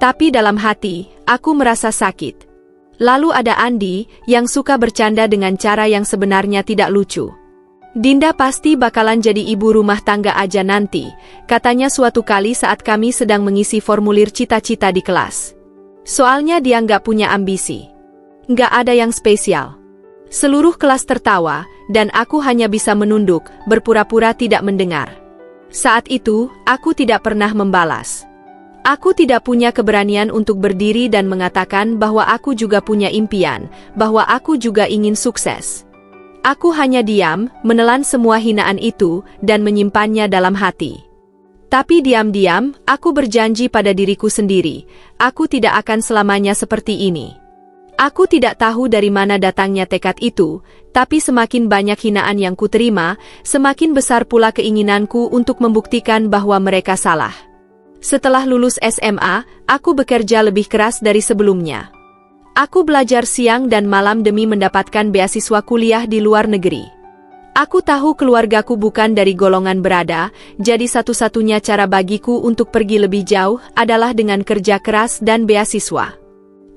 Tapi dalam hati, aku merasa sakit. Lalu ada Andi, yang suka bercanda dengan cara yang sebenarnya tidak lucu. "Dinda pasti bakalan jadi ibu rumah tangga aja nanti," katanya suatu kali saat kami sedang mengisi formulir cita-cita di kelas. Soalnya dia nggak punya ambisi. Nggak ada yang spesial. Seluruh kelas tertawa, dan aku hanya bisa menunduk, berpura-pura tidak mendengar. Saat itu, aku tidak pernah membalas. Aku tidak punya keberanian untuk berdiri dan mengatakan bahwa aku juga punya impian, bahwa aku juga ingin sukses. Aku hanya diam, menelan semua hinaan itu, dan menyimpannya dalam hati. Tapi diam-diam, aku berjanji pada diriku sendiri, aku tidak akan selamanya seperti ini. Aku tidak tahu dari mana datangnya tekad itu, tapi semakin banyak hinaan yang kuterima, semakin besar pula keinginanku untuk membuktikan bahwa mereka salah. Setelah lulus SMA, aku bekerja lebih keras dari sebelumnya. Aku belajar siang dan malam demi mendapatkan beasiswa kuliah di luar negeri. Aku tahu keluargaku bukan dari golongan berada, jadi satu-satunya cara bagiku untuk pergi lebih jauh adalah dengan kerja keras dan beasiswa.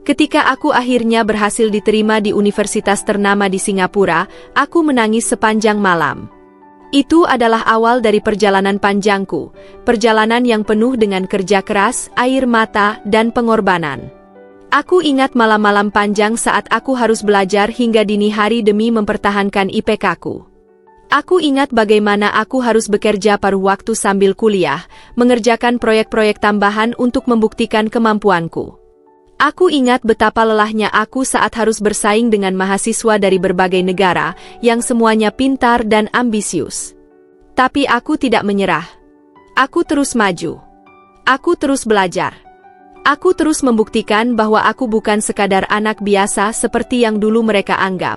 Ketika aku akhirnya berhasil diterima di universitas ternama di Singapura, aku menangis sepanjang malam. Itu adalah awal dari perjalanan panjangku, perjalanan yang penuh dengan kerja keras, air mata, dan pengorbanan. Aku ingat malam-malam panjang saat aku harus belajar hingga dini hari demi mempertahankan IPK-ku. Aku ingat bagaimana aku harus bekerja paruh waktu sambil kuliah, mengerjakan proyek-proyek tambahan untuk membuktikan kemampuanku. Aku ingat betapa lelahnya aku saat harus bersaing dengan mahasiswa dari berbagai negara, yang semuanya pintar dan ambisius. Tapi aku tidak menyerah. Aku terus maju. Aku terus belajar. Aku terus membuktikan bahwa aku bukan sekadar anak biasa seperti yang dulu mereka anggap.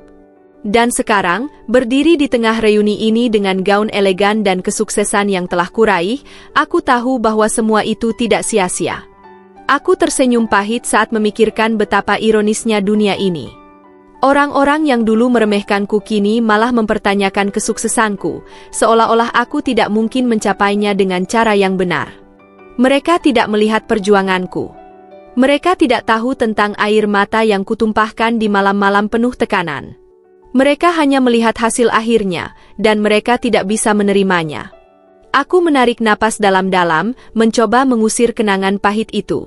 Dan sekarang, berdiri di tengah reuni ini dengan gaun elegan dan kesuksesan yang telah kuraih, aku tahu bahwa semua itu tidak sia-sia. Aku tersenyum pahit saat memikirkan betapa ironisnya dunia ini. Orang-orang yang dulu meremehkanku kini malah mempertanyakan kesuksesanku, seolah-olah aku tidak mungkin mencapainya dengan cara yang benar. Mereka tidak melihat perjuanganku. Mereka tidak tahu tentang air mata yang kutumpahkan di malam-malam penuh tekanan. Mereka hanya melihat hasil akhirnya, dan mereka tidak bisa menerimanya. Aku menarik napas dalam-dalam, mencoba mengusir kenangan pahit itu.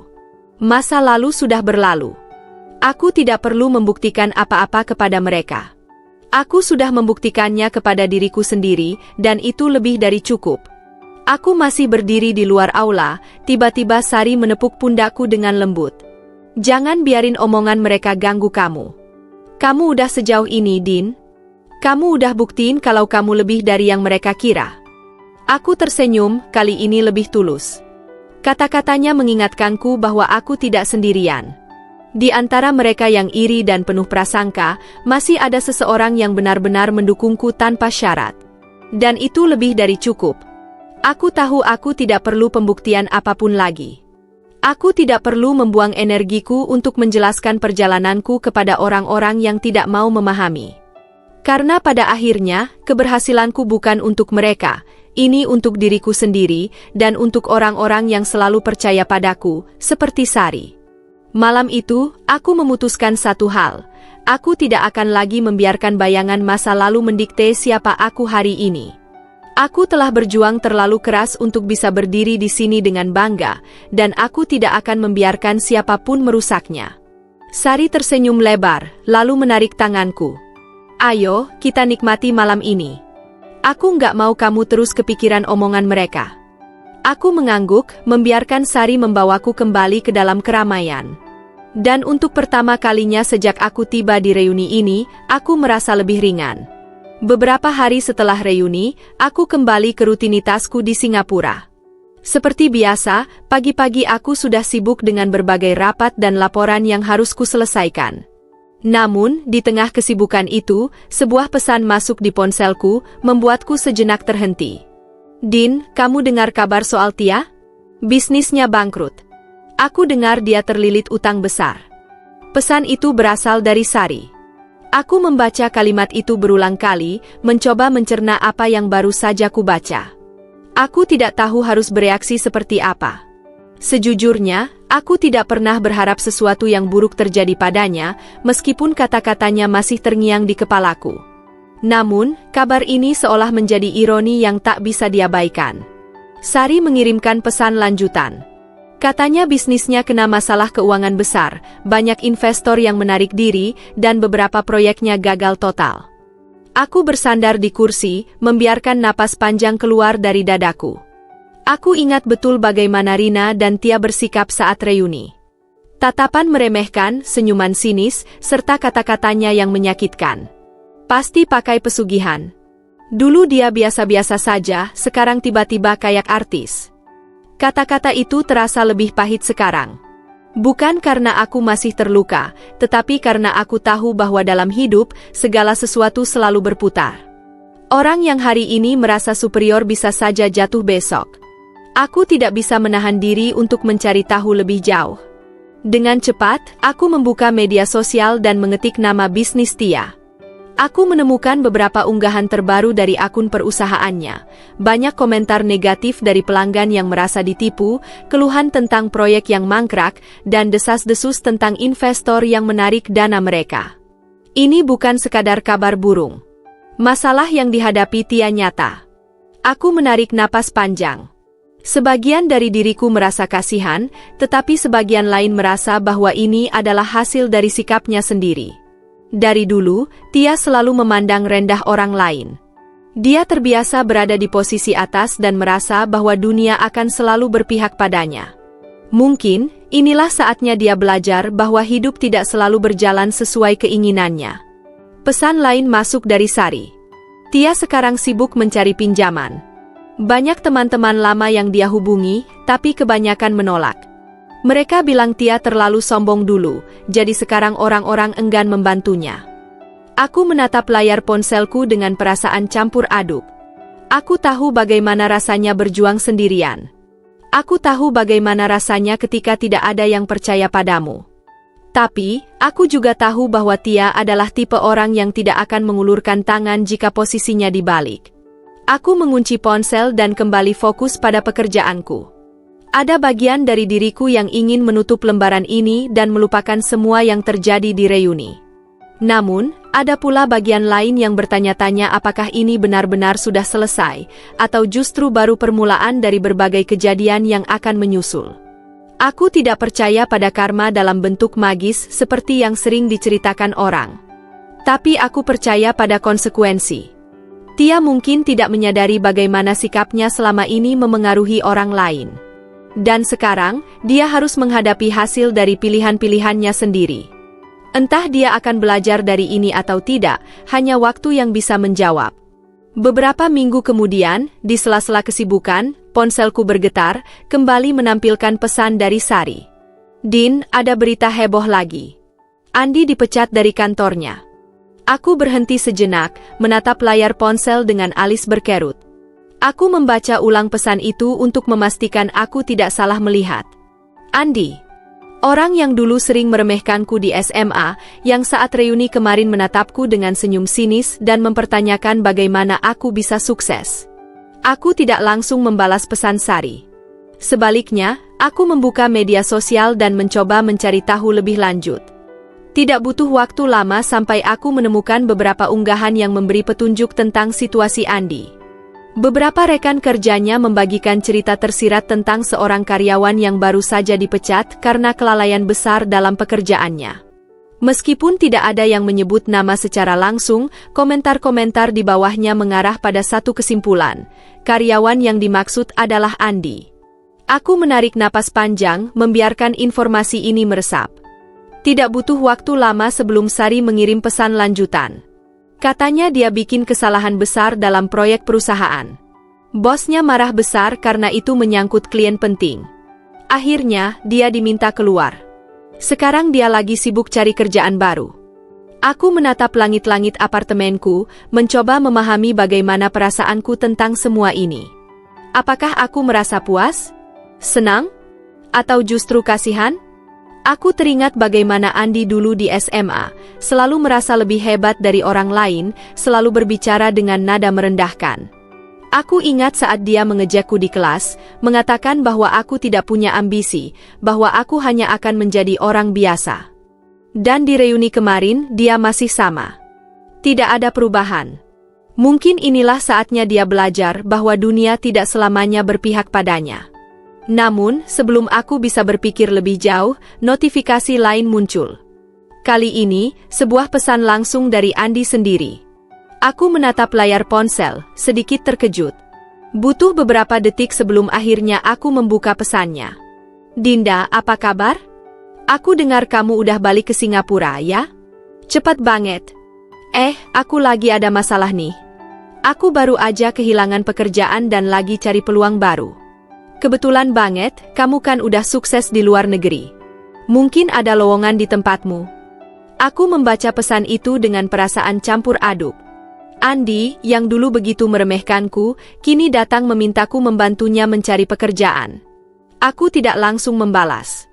Masa lalu sudah berlalu. Aku tidak perlu membuktikan apa-apa kepada mereka. Aku sudah membuktikannya kepada diriku sendiri, dan itu lebih dari cukup. Aku masih berdiri di luar aula, tiba-tiba Sari menepuk pundakku dengan lembut. "Jangan biarin omongan mereka ganggu kamu. Kamu udah sejauh ini, Din. Kamu udah buktiin kalau kamu lebih dari yang mereka kira." Aku tersenyum, kali ini lebih tulus. Kata-katanya mengingatkanku bahwa aku tidak sendirian. Di antara mereka yang iri dan penuh prasangka, masih ada seseorang yang benar-benar mendukungku tanpa syarat. Dan itu lebih dari cukup. Aku tahu aku tidak perlu pembuktian apapun lagi. Aku tidak perlu membuang energiku untuk menjelaskan perjalananku kepada orang-orang yang tidak mau memahami. Karena pada akhirnya, keberhasilanku bukan untuk mereka, ini untuk diriku sendiri, dan untuk orang-orang yang selalu percaya padaku, seperti Sari. Malam itu, aku memutuskan satu hal. Aku tidak akan lagi membiarkan bayangan masa lalu mendikte siapa aku hari ini. Aku telah berjuang terlalu keras untuk bisa berdiri di sini dengan bangga, dan aku tidak akan membiarkan siapapun merusaknya. Sari tersenyum lebar, lalu menarik tanganku. Ayo, kita nikmati malam ini. Aku nggak mau kamu terus kepikiran omongan mereka. Aku mengangguk, membiarkan Sari membawaku kembali ke dalam keramaian. Dan untuk pertama kalinya sejak aku tiba di reuni ini, aku merasa lebih ringan. Beberapa hari setelah reuni, aku kembali ke rutinitasku di Singapura. Seperti biasa, pagi-pagi aku sudah sibuk dengan berbagai rapat dan laporan yang harus kuselesaikan. Namun, di tengah kesibukan itu, sebuah pesan masuk di ponselku, membuatku sejenak terhenti. Din, kamu dengar kabar soal Tia? Bisnisnya bangkrut. Aku dengar dia terlilit utang besar. Pesan itu berasal dari Sari. Aku membaca kalimat itu berulang kali, mencoba mencerna apa yang baru saja kubaca. Aku tidak tahu harus bereaksi seperti apa. Sejujurnya, aku tidak pernah berharap sesuatu yang buruk terjadi padanya, meskipun kata-katanya masih terngiang di kepalaku. Namun, kabar ini seolah menjadi ironi yang tak bisa diabaikan. Sari mengirimkan pesan lanjutan. Katanya bisnisnya kena masalah keuangan besar, banyak investor yang menarik diri, dan beberapa proyeknya gagal total. Aku bersandar di kursi, membiarkan napas panjang keluar dari dadaku. Aku ingat betul bagaimana Rina dan Tia bersikap saat reuni. Tatapan meremehkan, senyuman sinis, serta kata-katanya yang menyakitkan. Pasti pakai pesugihan. Dulu dia biasa-biasa saja, sekarang tiba-tiba kayak artis. Kata-kata itu terasa lebih pahit sekarang. Bukan karena aku masih terluka, tetapi karena aku tahu bahwa dalam hidup, segala sesuatu selalu berputar. Orang yang hari ini merasa superior bisa saja jatuh besok. Aku tidak bisa menahan diri untuk mencari tahu lebih jauh. Dengan cepat, aku membuka media sosial dan mengetik nama bisnis Tia. Aku menemukan beberapa unggahan terbaru dari akun perusahaannya. Banyak komentar negatif dari pelanggan yang merasa ditipu, keluhan tentang proyek yang mangkrak, dan desas-desus tentang investor yang menarik dana mereka. Ini bukan sekadar kabar burung. Masalah yang dihadapi Tia nyata. Aku menarik napas panjang. Sebagian dari diriku merasa kasihan, tetapi sebagian lain merasa bahwa ini adalah hasil dari sikapnya sendiri. Dari dulu, Tia selalu memandang rendah orang lain. Dia terbiasa berada di posisi atas dan merasa bahwa dunia akan selalu berpihak padanya. Mungkin, inilah saatnya dia belajar bahwa hidup tidak selalu berjalan sesuai keinginannya. Pesan lain masuk dari Sari. Tia sekarang sibuk mencari pinjaman. Banyak teman-teman lama yang dia hubungi, tapi kebanyakan menolak. Mereka bilang Tia terlalu sombong dulu, jadi sekarang orang-orang enggan membantunya. Aku menatap layar ponselku dengan perasaan campur aduk. Aku tahu bagaimana rasanya berjuang sendirian. Aku tahu bagaimana rasanya ketika tidak ada yang percaya padamu. Tapi, aku juga tahu bahwa Tia adalah tipe orang yang tidak akan mengulurkan tangan jika posisinya dibalik. Aku mengunci ponsel dan kembali fokus pada pekerjaanku. Ada bagian dari diriku yang ingin menutup lembaran ini dan melupakan semua yang terjadi di reuni. Namun, ada pula bagian lain yang bertanya-tanya apakah ini benar-benar sudah selesai, atau justru baru permulaan dari berbagai kejadian yang akan menyusul. Aku tidak percaya pada karma dalam bentuk magis seperti yang sering diceritakan orang. Tapi aku percaya pada konsekuensi. Tia mungkin tidak menyadari bagaimana sikapnya selama ini memengaruhi orang lain. Dan sekarang, dia harus menghadapi hasil dari pilihan-pilihannya sendiri. Entah dia akan belajar dari ini atau tidak, hanya waktu yang bisa menjawab. Beberapa minggu kemudian, di sela-sela kesibukan, ponselku bergetar, kembali menampilkan pesan dari Sari. Din, ada berita heboh lagi. Andi dipecat dari kantornya. Aku berhenti sejenak, menatap layar ponsel dengan alis berkerut. Aku membaca ulang pesan itu untuk memastikan aku tidak salah melihat. Andi. Orang yang dulu sering meremehkanku di SMA, yang saat reuni kemarin menatapku dengan senyum sinis dan mempertanyakan bagaimana aku bisa sukses. Aku tidak langsung membalas pesan Sari. Sebaliknya, aku membuka media sosial dan mencoba mencari tahu lebih lanjut. Tidak butuh waktu lama sampai aku menemukan beberapa unggahan yang memberi petunjuk tentang situasi Andi. Beberapa rekan kerjanya membagikan cerita tersirat tentang seorang karyawan yang baru saja dipecat karena kelalaian besar dalam pekerjaannya. Meskipun tidak ada yang menyebut nama secara langsung, komentar-komentar di bawahnya mengarah pada satu kesimpulan. Karyawan yang dimaksud adalah Andi. Aku menarik napas panjang, membiarkan informasi ini meresap. Tidak butuh waktu lama sebelum Sari mengirim pesan lanjutan. Katanya dia bikin kesalahan besar dalam proyek perusahaan. Bosnya marah besar karena itu menyangkut klien penting. Akhirnya, dia diminta keluar. Sekarang dia lagi sibuk cari kerjaan baru. Aku menatap langit-langit apartemenku, mencoba memahami bagaimana perasaanku tentang semua ini. Apakah aku merasa puas? Senang? Atau justru kasihan? Aku teringat bagaimana Andi dulu di SMA, selalu merasa lebih hebat dari orang lain, selalu berbicara dengan nada merendahkan. Aku ingat saat dia mengejekku di kelas, mengatakan bahwa aku tidak punya ambisi, bahwa aku hanya akan menjadi orang biasa. Dan di reuni kemarin, dia masih sama. Tidak ada perubahan. Mungkin inilah saatnya dia belajar bahwa dunia tidak selamanya berpihak padanya. Namun, sebelum aku bisa berpikir lebih jauh, notifikasi lain muncul. Kali ini, sebuah pesan langsung dari Andi sendiri. Aku menatap layar ponsel, sedikit terkejut. Butuh beberapa detik sebelum akhirnya aku membuka pesannya. Dinda, apa kabar? Aku dengar kamu udah balik ke Singapura, ya? Cepat banget. Aku lagi ada masalah nih. Aku baru aja kehilangan pekerjaan dan lagi cari peluang baru. Kebetulan banget, kamu kan udah sukses di luar negeri. Mungkin ada lowongan di tempatmu. Aku membaca pesan itu dengan perasaan campur aduk. Andi, yang dulu begitu meremehkanku, kini datang memintaku membantunya mencari pekerjaan. Aku tidak langsung membalas.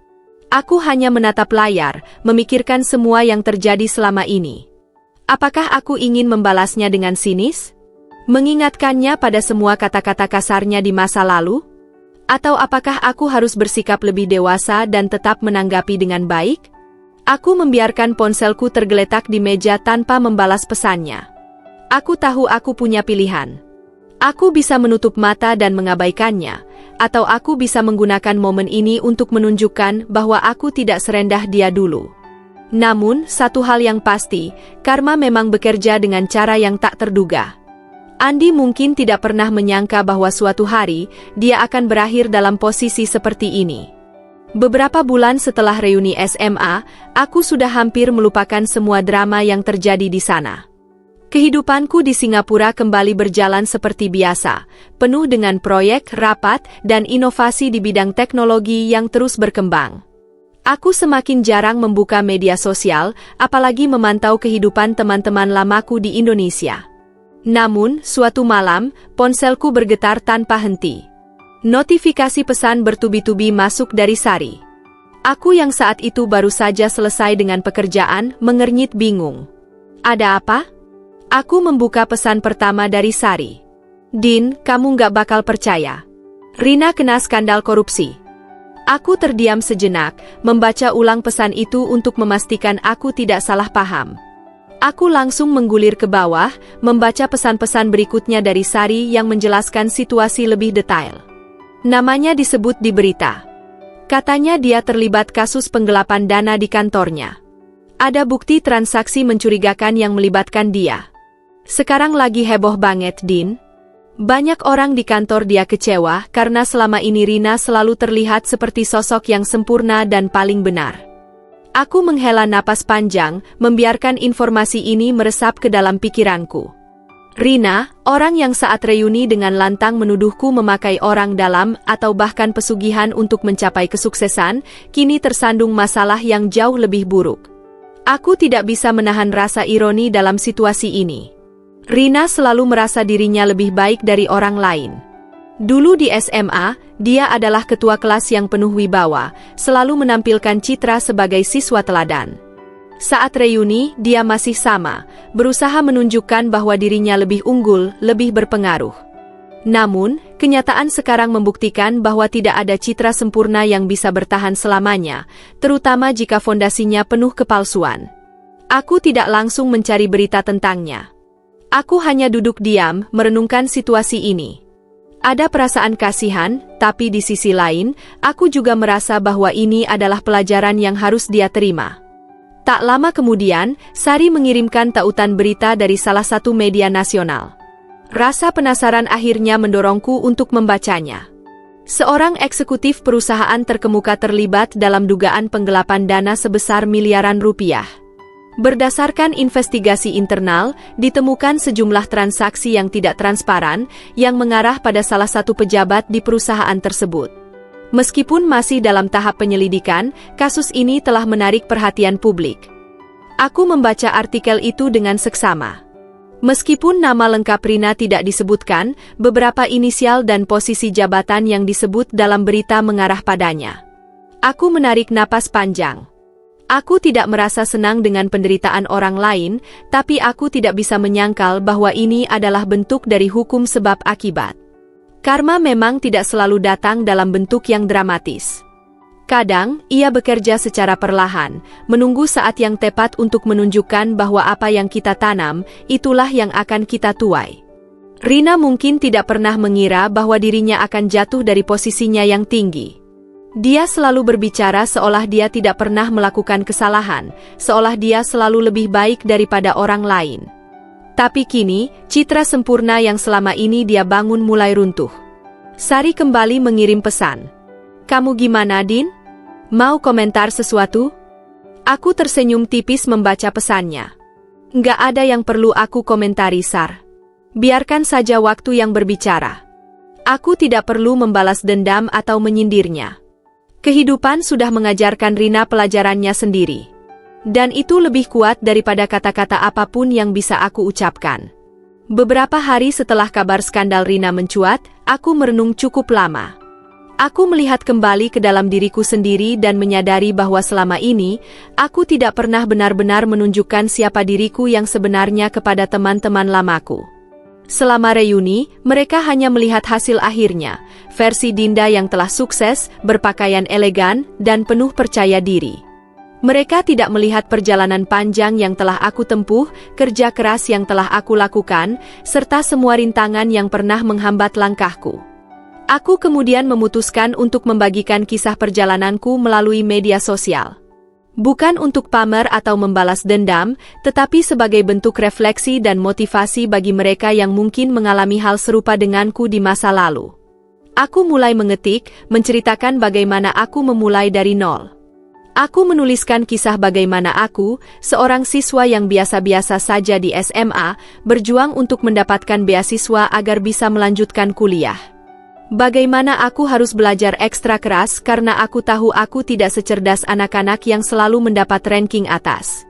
Aku hanya menatap layar, memikirkan semua yang terjadi selama ini. Apakah aku ingin membalasnya dengan sinis? Mengingatkannya pada semua kata-kata kasarnya di masa lalu? Atau apakah aku harus bersikap lebih dewasa dan tetap menanggapi dengan baik? Aku membiarkan ponselku tergeletak di meja tanpa membalas pesannya. Aku tahu aku punya pilihan. Aku bisa menutup mata dan mengabaikannya, atau aku bisa menggunakan momen ini untuk menunjukkan bahwa aku tidak serendah dia dulu. Namun, satu hal yang pasti, karma memang bekerja dengan cara yang tak terduga. Andi mungkin tidak pernah menyangka bahwa suatu hari, dia akan berakhir dalam posisi seperti ini. Beberapa bulan setelah reuni SMA, aku sudah hampir melupakan semua drama yang terjadi di sana. Kehidupanku di Singapura kembali berjalan seperti biasa, penuh dengan proyek, rapat, dan inovasi di bidang teknologi yang terus berkembang. Aku semakin jarang membuka media sosial, apalagi memantau kehidupan teman-teman lamaku di Indonesia. Namun, suatu malam, ponselku bergetar tanpa henti. Notifikasi pesan bertubi-tubi masuk dari Sari. Aku yang saat itu baru saja selesai dengan pekerjaan, mengernyit bingung. Ada apa? Aku membuka pesan pertama dari Sari. Din, kamu nggak bakal percaya. Rina kena skandal korupsi. Aku terdiam sejenak, membaca ulang pesan itu untuk memastikan aku tidak salah paham. Aku langsung menggulir ke bawah, membaca pesan-pesan berikutnya dari Sari yang menjelaskan situasi lebih detail. Namanya disebut di berita. Katanya dia terlibat kasus penggelapan dana di kantornya. Ada bukti transaksi mencurigakan yang melibatkan dia. Sekarang lagi heboh banget, Din. Banyak orang di kantor dia kecewa karena selama ini Rina selalu terlihat seperti sosok yang sempurna dan paling benar. Aku menghela napas panjang, membiarkan informasi ini meresap ke dalam pikiranku. Rina, orang yang saat reuni dengan lantang menuduhku memakai orang dalam atau bahkan pesugihan untuk mencapai kesuksesan, kini tersandung masalah yang jauh lebih buruk. Aku tidak bisa menahan rasa ironi dalam situasi ini. Rina selalu merasa dirinya lebih baik dari orang lain. Dulu di SMA, dia adalah ketua kelas yang penuh wibawa, selalu menampilkan citra sebagai siswa teladan. Saat reuni, dia masih sama, berusaha menunjukkan bahwa dirinya lebih unggul, lebih berpengaruh. Namun, kenyataan sekarang membuktikan bahwa tidak ada citra sempurna yang bisa bertahan selamanya, terutama jika fondasinya penuh kepalsuan. Aku tidak langsung mencari berita tentangnya. Aku hanya duduk diam, merenungkan situasi ini. Ada perasaan kasihan, tapi di sisi lain, aku juga merasa bahwa ini adalah pelajaran yang harus dia terima. Tak lama kemudian, Sari mengirimkan tautan berita dari salah satu media nasional. Rasa penasaran akhirnya mendorongku untuk membacanya. Seorang eksekutif perusahaan terkemuka terlibat dalam dugaan penggelapan dana sebesar miliaran rupiah. Berdasarkan investigasi internal, ditemukan sejumlah transaksi yang tidak transparan yang mengarah pada salah satu pejabat di perusahaan tersebut. Meskipun masih dalam tahap penyelidikan, kasus ini telah menarik perhatian publik. Aku membaca artikel itu dengan seksama. Meskipun nama lengkap Rina tidak disebutkan, beberapa inisial dan posisi jabatan yang disebut dalam berita mengarah padanya. Aku menarik napas panjang. Aku tidak merasa senang dengan penderitaan orang lain, tapi aku tidak bisa menyangkal bahwa ini adalah bentuk dari hukum sebab akibat. Karma memang tidak selalu datang dalam bentuk yang dramatis. Kadang, ia bekerja secara perlahan, menunggu saat yang tepat untuk menunjukkan bahwa apa yang kita tanam, itulah yang akan kita tuai. Rina mungkin tidak pernah mengira bahwa dirinya akan jatuh dari posisinya yang tinggi. Dia selalu berbicara seolah dia tidak pernah melakukan kesalahan, seolah dia selalu lebih baik daripada orang lain. Tapi kini, citra sempurna yang selama ini dia bangun mulai runtuh. Sari kembali mengirim pesan. "Kamu gimana, Din? Mau komentar sesuatu?" Aku tersenyum tipis membaca pesannya. "Nggak ada yang perlu aku komentari, Sar. Biarkan saja waktu yang berbicara. Aku tidak perlu membalas dendam atau menyindirnya. Kehidupan sudah mengajarkan Rina pelajarannya sendiri. Dan itu lebih kuat daripada kata-kata apapun yang bisa aku ucapkan." Beberapa hari setelah kabar skandal Rina mencuat, aku merenung cukup lama. Aku melihat kembali ke dalam diriku sendiri dan menyadari bahwa selama ini, aku tidak pernah benar-benar menunjukkan siapa diriku yang sebenarnya kepada teman-teman lamaku. Selama reuni, mereka hanya melihat hasil akhirnya, versi Dinda yang telah sukses, berpakaian elegan, dan penuh percaya diri. Mereka tidak melihat perjalanan panjang yang telah aku tempuh, kerja keras yang telah aku lakukan, serta semua rintangan yang pernah menghambat langkahku. Aku kemudian memutuskan untuk membagikan kisah perjalananku melalui media sosial. Bukan untuk pamer atau membalas dendam, tetapi sebagai bentuk refleksi dan motivasi bagi mereka yang mungkin mengalami hal serupa denganku di masa lalu. Aku mulai mengetik, menceritakan bagaimana aku memulai dari nol. Aku menuliskan kisah bagaimana aku, seorang siswa yang biasa-biasa saja di SMA, berjuang untuk mendapatkan beasiswa agar bisa melanjutkan kuliah. Bagaimana aku harus belajar ekstra keras karena aku tahu aku tidak secerdas anak-anak yang selalu mendapat ranking atas.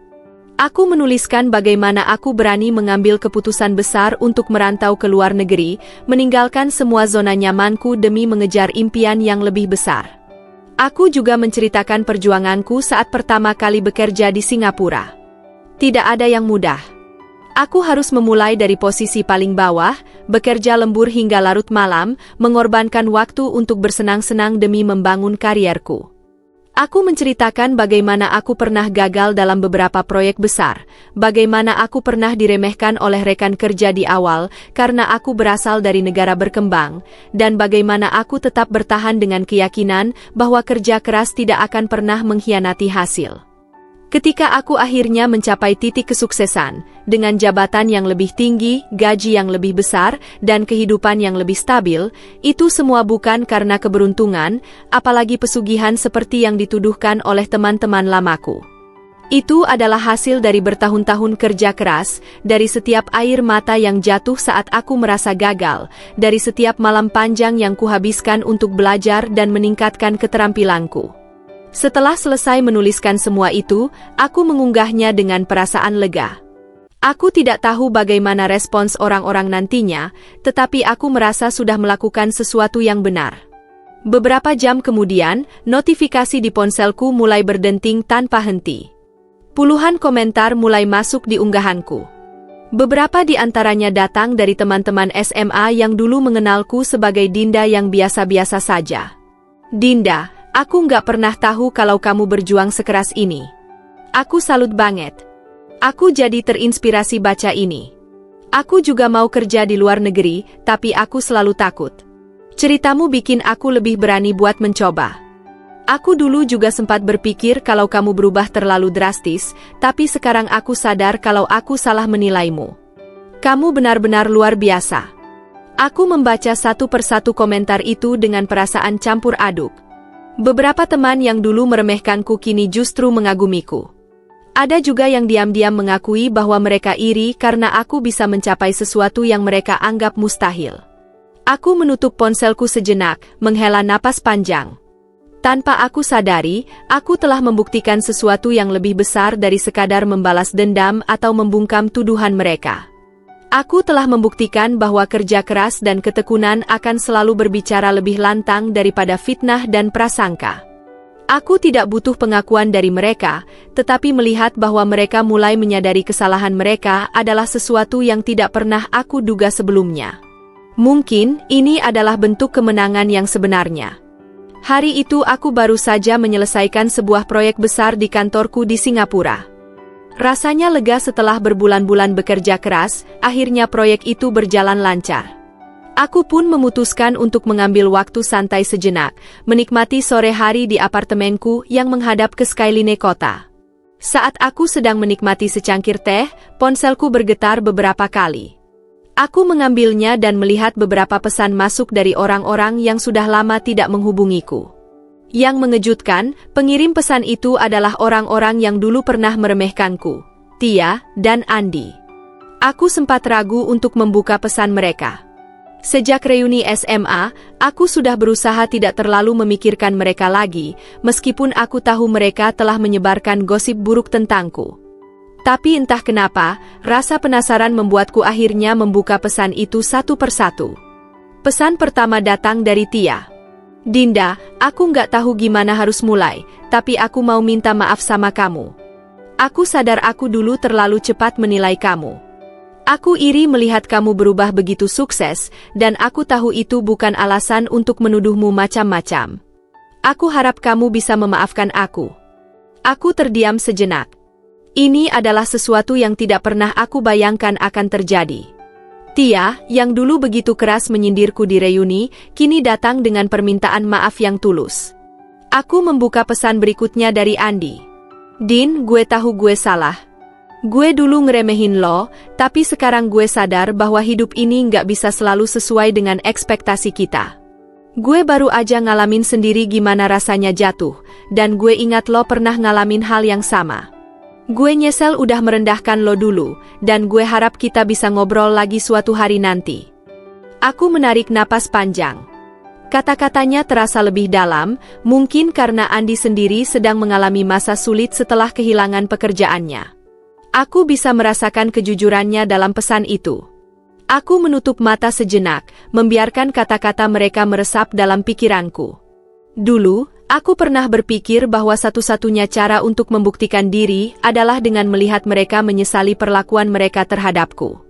Aku menuliskan bagaimana aku berani mengambil keputusan besar untuk merantau ke luar negeri, meninggalkan semua zona nyamanku demi mengejar impian yang lebih besar. Aku juga menceritakan perjuanganku saat pertama kali bekerja di Singapura. Tidak ada yang mudah. Aku harus memulai dari posisi paling bawah, bekerja lembur hingga larut malam, mengorbankan waktu untuk bersenang-senang demi membangun karierku. Aku menceritakan bagaimana aku pernah gagal dalam beberapa proyek besar, bagaimana aku pernah diremehkan oleh rekan kerja di awal karena aku berasal dari negara berkembang, dan bagaimana aku tetap bertahan dengan keyakinan bahwa kerja keras tidak akan pernah mengkhianati hasil. Ketika aku akhirnya mencapai titik kesuksesan, dengan jabatan yang lebih tinggi, gaji yang lebih besar, dan kehidupan yang lebih stabil, itu semua bukan karena keberuntungan, apalagi pesugihan seperti yang dituduhkan oleh teman-teman lamaku. Itu adalah hasil dari bertahun-tahun kerja keras, dari setiap air mata yang jatuh saat aku merasa gagal, dari setiap malam panjang yang kuhabiskan untuk belajar dan meningkatkan keterampilanku. Setelah selesai menuliskan semua itu, aku mengunggahnya dengan perasaan lega. Aku tidak tahu bagaimana respons orang-orang nantinya, tetapi aku merasa sudah melakukan sesuatu yang benar. Beberapa jam kemudian, notifikasi di ponselku mulai berdenting tanpa henti. Puluhan komentar mulai masuk di unggahanku. Beberapa di antaranya datang dari teman-teman SMA yang dulu mengenalku sebagai Dinda yang biasa-biasa saja. "Dinda, aku nggak pernah tahu kalau kamu berjuang sekeras ini. Aku salut banget. Aku jadi terinspirasi baca ini. Aku juga mau kerja di luar negeri, tapi aku selalu takut. Ceritamu bikin aku lebih berani buat mencoba. Aku dulu juga sempat berpikir kalau kamu berubah terlalu drastis, tapi sekarang aku sadar kalau aku salah menilaimu. Kamu benar-benar luar biasa. Aku membaca satu persatu komentar itu dengan perasaan campur aduk. Beberapa teman yang dulu meremehkanku kini justru mengagumiku. Ada juga yang diam-diam mengakui bahwa mereka iri karena aku bisa mencapai sesuatu yang mereka anggap mustahil. Aku menutup ponselku sejenak, menghela napas panjang. Tanpa aku sadari, aku telah membuktikan sesuatu yang lebih besar dari sekadar membalas dendam atau membungkam tuduhan mereka. Aku telah membuktikan bahwa kerja keras dan ketekunan akan selalu berbicara lebih lantang daripada fitnah dan prasangka. Aku tidak butuh pengakuan dari mereka, tetapi melihat bahwa mereka mulai menyadari kesalahan mereka adalah sesuatu yang tidak pernah aku duga sebelumnya. Mungkin ini adalah bentuk kemenangan yang sebenarnya. Hari itu aku baru saja menyelesaikan sebuah proyek besar di kantorku di Singapura. Rasanya lega setelah berbulan-bulan bekerja keras, akhirnya proyek itu berjalan lancar. Aku pun memutuskan untuk mengambil waktu santai sejenak, menikmati sore hari di apartemenku yang menghadap ke skyline kota. Saat aku sedang menikmati secangkir teh, ponselku bergetar beberapa kali. Aku mengambilnya dan melihat beberapa pesan masuk dari orang-orang yang sudah lama tidak menghubungiku. Yang mengejutkan, pengirim pesan itu adalah orang-orang yang dulu pernah meremehkanku, Tia dan Andi. Aku sempat ragu untuk membuka pesan mereka. Sejak reuni SMA, aku sudah berusaha tidak terlalu memikirkan mereka lagi, meskipun aku tahu mereka telah menyebarkan gosip buruk tentangku. Tapi entah kenapa, rasa penasaran membuatku akhirnya membuka pesan itu satu persatu. Pesan pertama datang dari Tia. Dinda, aku nggak tahu gimana harus mulai, tapi aku mau minta maaf sama kamu. Aku sadar aku dulu terlalu cepat menilai kamu. Aku iri melihat kamu berubah begitu sukses, dan aku tahu itu bukan alasan untuk menuduhmu macam-macam. Aku harap kamu bisa memaafkan aku. Aku terdiam sejenak. Ini adalah sesuatu yang tidak pernah aku bayangkan akan terjadi. Tia, yang dulu begitu keras menyindirku di reuni, kini datang dengan permintaan maaf yang tulus. Aku membuka pesan berikutnya dari Andi. Din, gue tahu gue salah. Gue dulu ngeremehin lo, tapi sekarang gue sadar bahwa hidup ini nggak bisa selalu sesuai dengan ekspektasi kita. Gue baru aja ngalamin sendiri gimana rasanya jatuh, dan gue ingat lo pernah ngalamin hal yang sama. Gue nyesel udah merendahkan lo dulu, dan gue harap kita bisa ngobrol lagi suatu hari nanti. Aku menarik napas panjang. Kata-katanya terasa lebih dalam, mungkin karena Andi sendiri sedang mengalami masa sulit setelah kehilangan pekerjaannya. Aku bisa merasakan kejujurannya dalam pesan itu. Aku menutup mata sejenak, membiarkan kata-kata mereka meresap dalam pikiranku. Dulu, aku pernah berpikir bahwa satu-satunya cara untuk membuktikan diri adalah dengan melihat mereka menyesali perlakuan mereka terhadapku.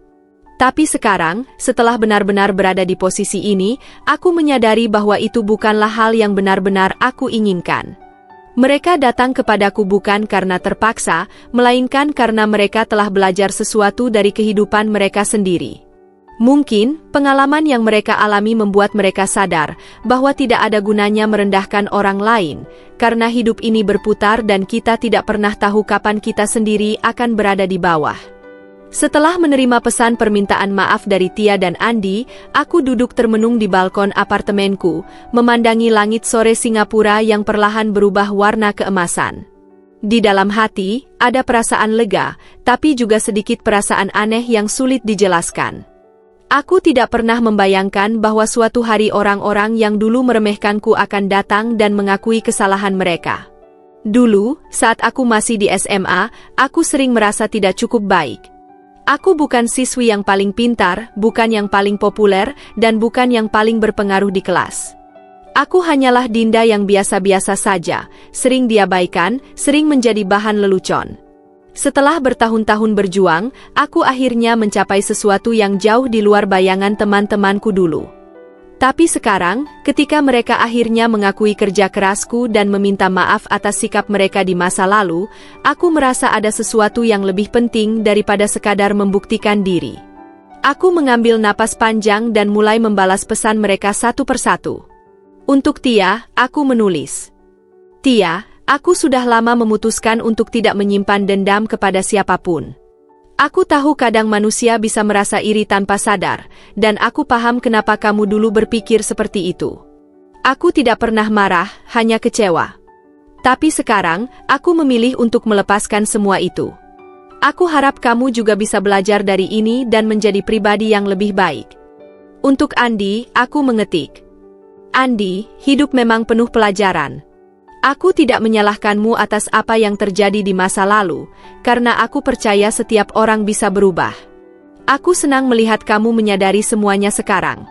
Tapi sekarang, setelah benar-benar berada di posisi ini, aku menyadari bahwa itu bukanlah hal yang benar-benar aku inginkan. Mereka datang kepadaku bukan karena terpaksa, melainkan karena mereka telah belajar sesuatu dari kehidupan mereka sendiri. Mungkin, pengalaman yang mereka alami membuat mereka sadar bahwa tidak ada gunanya merendahkan orang lain, karena hidup ini berputar dan kita tidak pernah tahu kapan kita sendiri akan berada di bawah. Setelah menerima pesan permintaan maaf dari Tia dan Andi, aku duduk termenung di balkon apartemenku, memandangi langit sore Singapura yang perlahan berubah warna keemasan. Di dalam hati, ada perasaan lega, tapi juga sedikit perasaan aneh yang sulit dijelaskan. Aku tidak pernah membayangkan bahwa suatu hari orang-orang yang dulu meremehkanku akan datang dan mengakui kesalahan mereka. Dulu, saat aku masih di SMA, aku sering merasa tidak cukup baik. Aku bukan siswi yang paling pintar, bukan yang paling populer, dan bukan yang paling berpengaruh di kelas. Aku hanyalah Dinda yang biasa-biasa saja, sering diabaikan, sering menjadi bahan lelucon. Setelah bertahun-tahun berjuang, aku akhirnya mencapai sesuatu yang jauh di luar bayangan teman-temanku dulu. Tapi sekarang, ketika mereka akhirnya mengakui kerja kerasku dan meminta maaf atas sikap mereka di masa lalu, aku merasa ada sesuatu yang lebih penting daripada sekadar membuktikan diri. Aku mengambil napas panjang dan mulai membalas pesan mereka satu persatu. Untuk Tia, aku menulis. Tia, aku sudah lama memutuskan untuk tidak menyimpan dendam kepada siapapun. Aku tahu kadang manusia bisa merasa iri tanpa sadar, dan aku paham kenapa kamu dulu berpikir seperti itu. Aku tidak pernah marah, hanya kecewa. Tapi sekarang, aku memilih untuk melepaskan semua itu. Aku harap kamu juga bisa belajar dari ini dan menjadi pribadi yang lebih baik. Untuk Andi, aku mengetik. Andi, hidup memang penuh pelajaran. Aku tidak menyalahkanmu atas apa yang terjadi di masa lalu, karena aku percaya setiap orang bisa berubah. Aku senang melihat kamu menyadari semuanya sekarang.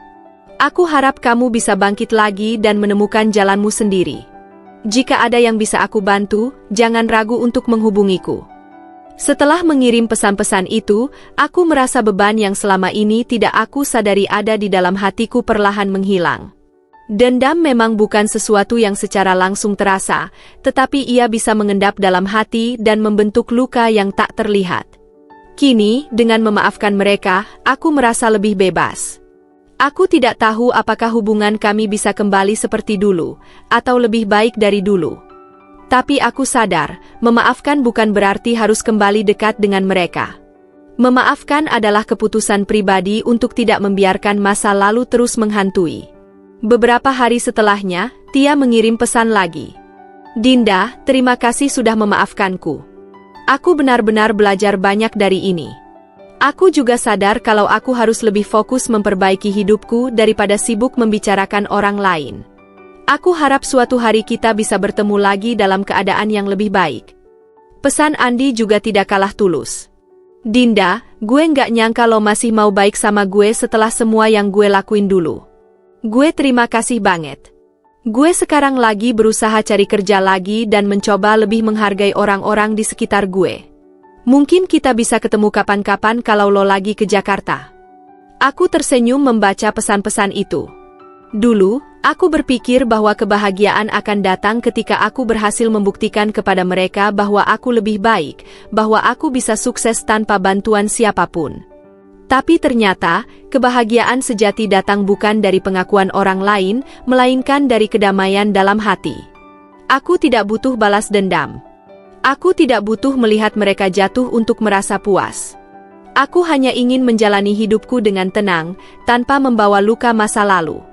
Aku harap kamu bisa bangkit lagi dan menemukan jalanmu sendiri. Jika ada yang bisa aku bantu, jangan ragu untuk menghubungiku. Setelah mengirim pesan-pesan itu, aku merasa beban yang selama ini tidak aku sadari ada di dalam hatiku perlahan menghilang. Dendam memang bukan sesuatu yang secara langsung terasa, tetapi ia bisa mengendap dalam hati dan membentuk luka yang tak terlihat. Kini, dengan memaafkan mereka, aku merasa lebih bebas. Aku tidak tahu apakah hubungan kami bisa kembali seperti dulu, atau lebih baik dari dulu. Tapi aku sadar, memaafkan bukan berarti harus kembali dekat dengan mereka. Memaafkan adalah keputusan pribadi untuk tidak membiarkan masa lalu terus menghantui. Beberapa hari setelahnya, Tia mengirim pesan lagi. Dinda, terima kasih sudah memaafkanku. Aku benar-benar belajar banyak dari ini. Aku juga sadar kalau aku harus lebih fokus memperbaiki hidupku daripada sibuk membicarakan orang lain. Aku harap suatu hari kita bisa bertemu lagi dalam keadaan yang lebih baik. Pesan Andi juga tidak kalah tulus. Dinda, gue nggak nyangka lo masih mau baik sama gue setelah semua yang gue lakuin dulu. Gue terima kasih banget. Gue sekarang lagi berusaha cari kerja lagi dan mencoba lebih menghargai orang-orang di sekitar gue. Mungkin kita bisa ketemu kapan-kapan kalau lo lagi ke Jakarta. Aku tersenyum membaca pesan-pesan itu. Dulu, aku berpikir bahwa kebahagiaan akan datang ketika aku berhasil membuktikan kepada mereka bahwa aku lebih baik, bahwa aku bisa sukses tanpa bantuan siapapun. Tapi ternyata, kebahagiaan sejati datang bukan dari pengakuan orang lain, melainkan dari kedamaian dalam hati. Aku tidak butuh balas dendam. Aku tidak butuh melihat mereka jatuh untuk merasa puas. Aku hanya ingin menjalani hidupku dengan tenang, tanpa membawa luka masa lalu.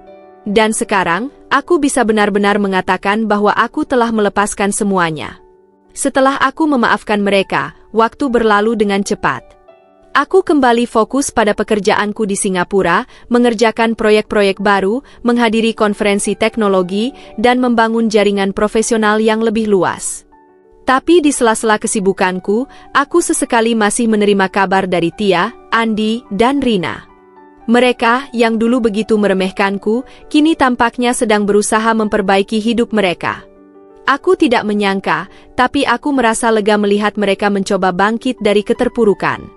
Dan sekarang, aku bisa benar-benar mengatakan bahwa aku telah melepaskan semuanya. Setelah aku memaafkan mereka, waktu berlalu dengan cepat. Aku kembali fokus pada pekerjaanku di Singapura, mengerjakan proyek-proyek baru, menghadiri konferensi teknologi, dan membangun jaringan profesional yang lebih luas. Tapi di sela-sela kesibukanku, aku sesekali masih menerima kabar dari Tia, Andi, dan Rina. Mereka, yang dulu begitu meremehkanku, kini tampaknya sedang berusaha memperbaiki hidup mereka. Aku tidak menyangka, tapi aku merasa lega melihat mereka mencoba bangkit dari keterpurukan.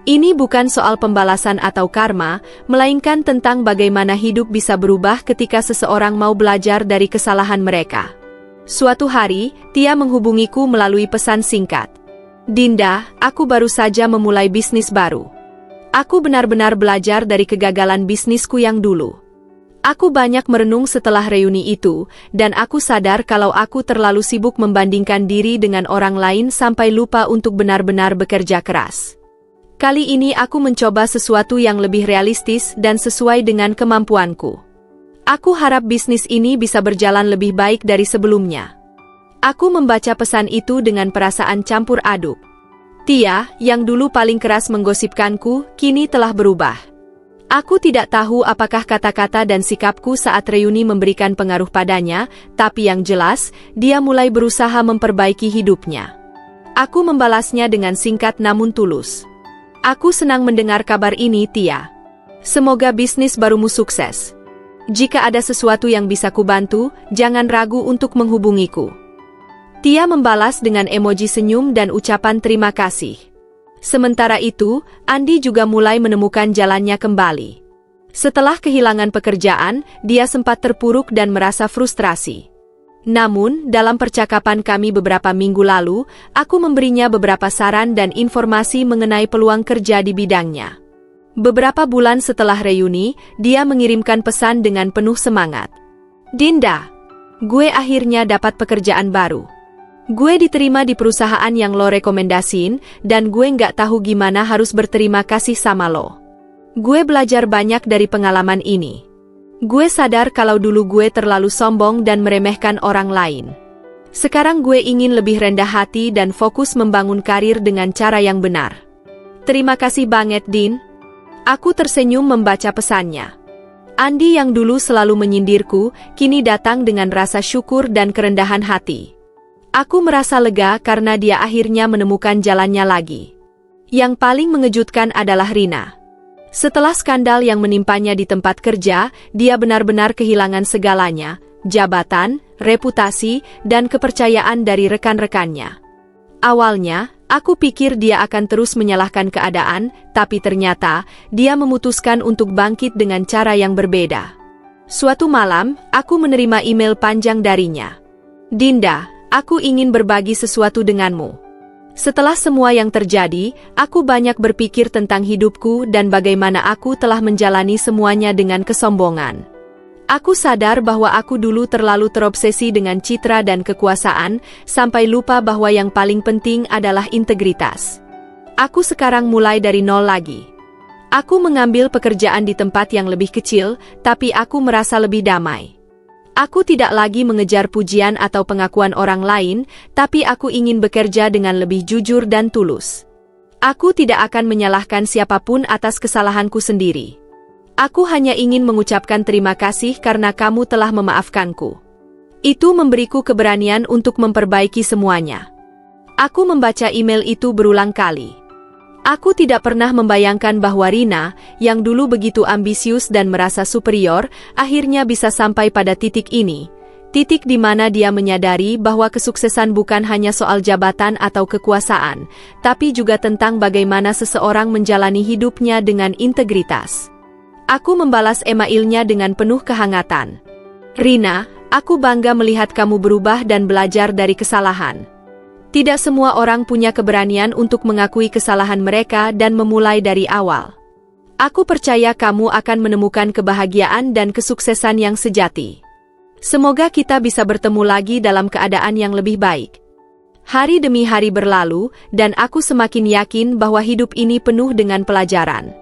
Ini bukan soal pembalasan atau karma, melainkan tentang bagaimana hidup bisa berubah ketika seseorang mau belajar dari kesalahan mereka. Suatu hari, Tia menghubungiku melalui pesan singkat. Dinda, aku baru saja memulai bisnis baru. Aku benar-benar belajar dari kegagalan bisnisku yang dulu. Aku banyak merenung setelah reuni itu, dan aku sadar kalau aku terlalu sibuk membandingkan diri dengan orang lain sampai lupa untuk benar-benar bekerja keras. Kali ini aku mencoba sesuatu yang lebih realistis dan sesuai dengan kemampuanku. Aku harap bisnis ini bisa berjalan lebih baik dari sebelumnya. Aku membaca pesan itu dengan perasaan campur aduk. Tia, yang dulu paling keras menggosipkanku, kini telah berubah. Aku tidak tahu apakah kata-kata dan sikapku saat reuni memberikan pengaruh padanya, tapi yang jelas, dia mulai berusaha memperbaiki hidupnya. Aku membalasnya dengan singkat namun tulus. Aku senang mendengar kabar ini, Tia. Semoga bisnis barumu sukses. Jika ada sesuatu yang bisa kubantu, jangan ragu untuk menghubungiku. Tia membalas dengan emoji senyum dan ucapan terima kasih. Sementara itu, Andi juga mulai menemukan jalannya kembali. Setelah kehilangan pekerjaan, dia sempat terpuruk dan merasa frustrasi. Namun, dalam percakapan kami beberapa minggu lalu, aku memberinya beberapa saran dan informasi mengenai peluang kerja di bidangnya. Beberapa bulan setelah reuni, dia mengirimkan pesan dengan penuh semangat. Dinda, gue akhirnya dapat pekerjaan baru. Gue diterima di perusahaan yang lo rekomendasiin, dan gue nggak tahu gimana harus berterima kasih sama lo. Gue belajar banyak dari pengalaman ini. Gue sadar kalau dulu gue terlalu sombong dan meremehkan orang lain. Sekarang gue ingin lebih rendah hati dan fokus membangun karir dengan cara yang benar. Terima kasih banget, Din. Aku tersenyum membaca pesannya. Andi yang dulu selalu menyindirku, kini datang dengan rasa syukur dan kerendahan hati. Aku merasa lega karena dia akhirnya menemukan jalannya lagi. Yang paling mengejutkan adalah Rina. Setelah skandal yang menimpanya di tempat kerja, dia benar-benar kehilangan segalanya, jabatan, reputasi, dan kepercayaan dari rekan-rekannya. Awalnya, aku pikir dia akan terus menyalahkan keadaan, tapi ternyata dia memutuskan untuk bangkit dengan cara yang berbeda. Suatu malam, aku menerima email panjang darinya. Dinda, aku ingin berbagi sesuatu denganmu. Setelah semua yang terjadi, aku banyak berpikir tentang hidupku dan bagaimana aku telah menjalani semuanya dengan kesombongan. Aku sadar bahwa aku dulu terlalu terobsesi dengan citra dan kekuasaan, sampai lupa bahwa yang paling penting adalah integritas. Aku sekarang mulai dari nol lagi. Aku mengambil pekerjaan di tempat yang lebih kecil, tapi aku merasa lebih damai. Aku tidak lagi mengejar pujian atau pengakuan orang lain, tapi aku ingin bekerja dengan lebih jujur dan tulus. Aku tidak akan menyalahkan siapapun atas kesalahanku sendiri. Aku hanya ingin mengucapkan terima kasih karena kamu telah memaafkanku. Itu memberiku keberanian untuk memperbaiki semuanya. Aku membaca email itu berulang kali. Aku tidak pernah membayangkan bahwa Rina, yang dulu begitu ambisius dan merasa superior, akhirnya bisa sampai pada titik ini. Titik di mana dia menyadari bahwa kesuksesan bukan hanya soal jabatan atau kekuasaan, tapi juga tentang bagaimana seseorang menjalani hidupnya dengan integritas. Aku membalas emailnya dengan penuh kehangatan. Rina, aku bangga melihat kamu berubah dan belajar dari kesalahan. Tidak semua orang punya keberanian untuk mengakui kesalahan mereka dan memulai dari awal. Aku percaya kamu akan menemukan kebahagiaan dan kesuksesan yang sejati. Semoga kita bisa bertemu lagi dalam keadaan yang lebih baik. Hari demi hari berlalu, dan aku semakin yakin bahwa hidup ini penuh dengan pelajaran.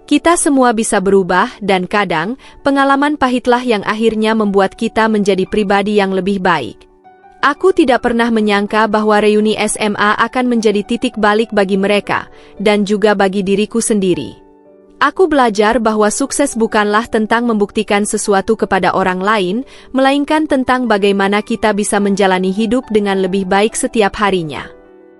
Kita semua bisa berubah dan kadang, pengalaman pahitlah yang akhirnya membuat kita menjadi pribadi yang lebih baik. Aku tidak pernah menyangka bahwa reuni SMA akan menjadi titik balik bagi mereka, dan juga bagi diriku sendiri. Aku belajar bahwa sukses bukanlah tentang membuktikan sesuatu kepada orang lain, melainkan tentang bagaimana kita bisa menjalani hidup dengan lebih baik setiap harinya.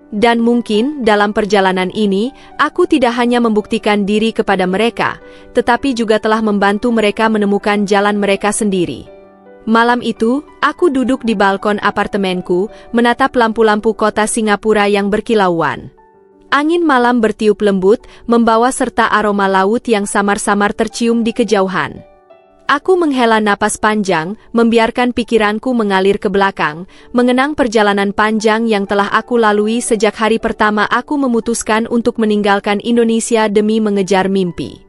Dan mungkin dalam perjalanan ini, aku tidak hanya membuktikan diri kepada mereka, tetapi juga telah membantu mereka menemukan jalan mereka sendiri. Malam itu, aku duduk di balkon apartemenku, menatap lampu-lampu kota Singapura yang berkilauan. Angin malam bertiup lembut, membawa serta aroma laut yang samar-samar tercium di kejauhan. Aku menghela napas panjang, membiarkan pikiranku mengalir ke belakang, mengenang perjalanan panjang yang telah aku lalui sejak hari pertama aku memutuskan untuk meninggalkan Indonesia demi mengejar mimpi.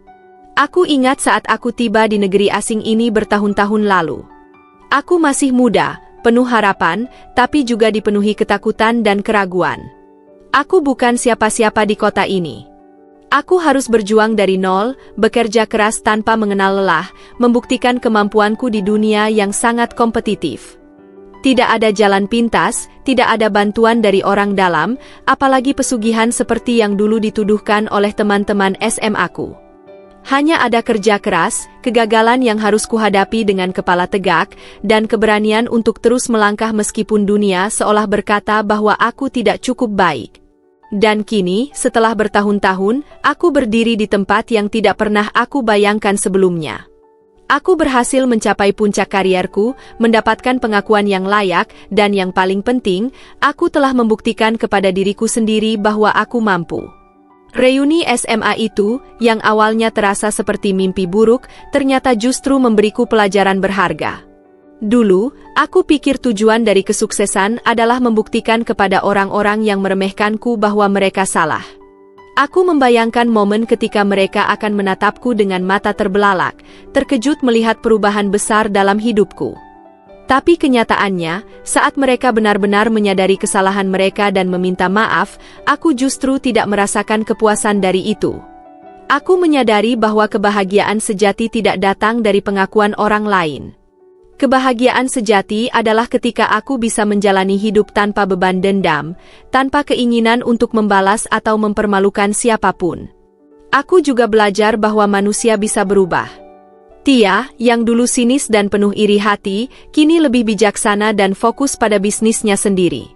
Aku ingat saat aku tiba di negeri asing ini bertahun-tahun lalu. Aku masih muda, penuh harapan, tapi juga dipenuhi ketakutan dan keraguan. Aku bukan siapa-siapa di kota ini. Aku harus berjuang dari nol, bekerja keras tanpa mengenal lelah, membuktikan kemampuanku di dunia yang sangat kompetitif. Tidak ada jalan pintas, tidak ada bantuan dari orang dalam, apalagi pesugihan seperti yang dulu dituduhkan oleh teman-teman SMA-ku. Hanya ada kerja keras, kegagalan yang harus kuhadapi dengan kepala tegak, dan keberanian untuk terus melangkah meskipun dunia seolah berkata bahwa aku tidak cukup baik. Dan kini, setelah bertahun-tahun, aku berdiri di tempat yang tidak pernah aku bayangkan sebelumnya. Aku berhasil mencapai puncak karierku, mendapatkan pengakuan yang layak, dan yang paling penting, aku telah membuktikan kepada diriku sendiri bahwa aku mampu. Reuni SMA itu, yang awalnya terasa seperti mimpi buruk, ternyata justru memberiku pelajaran berharga. Dulu, aku pikir tujuan dari kesuksesan adalah membuktikan kepada orang-orang yang meremehkanku bahwa mereka salah. Aku membayangkan momen ketika mereka akan menatapku dengan mata terbelalak, terkejut melihat perubahan besar dalam hidupku. Tapi kenyataannya, saat mereka benar-benar menyadari kesalahan mereka dan meminta maaf, aku justru tidak merasakan kepuasan dari itu. Aku menyadari bahwa kebahagiaan sejati tidak datang dari pengakuan orang lain. Kebahagiaan sejati adalah ketika aku bisa menjalani hidup tanpa beban dendam, tanpa keinginan untuk membalas atau mempermalukan siapapun. Aku juga belajar bahwa manusia bisa berubah. Tia, yang dulu sinis dan penuh iri hati, kini lebih bijaksana dan fokus pada bisnisnya sendiri.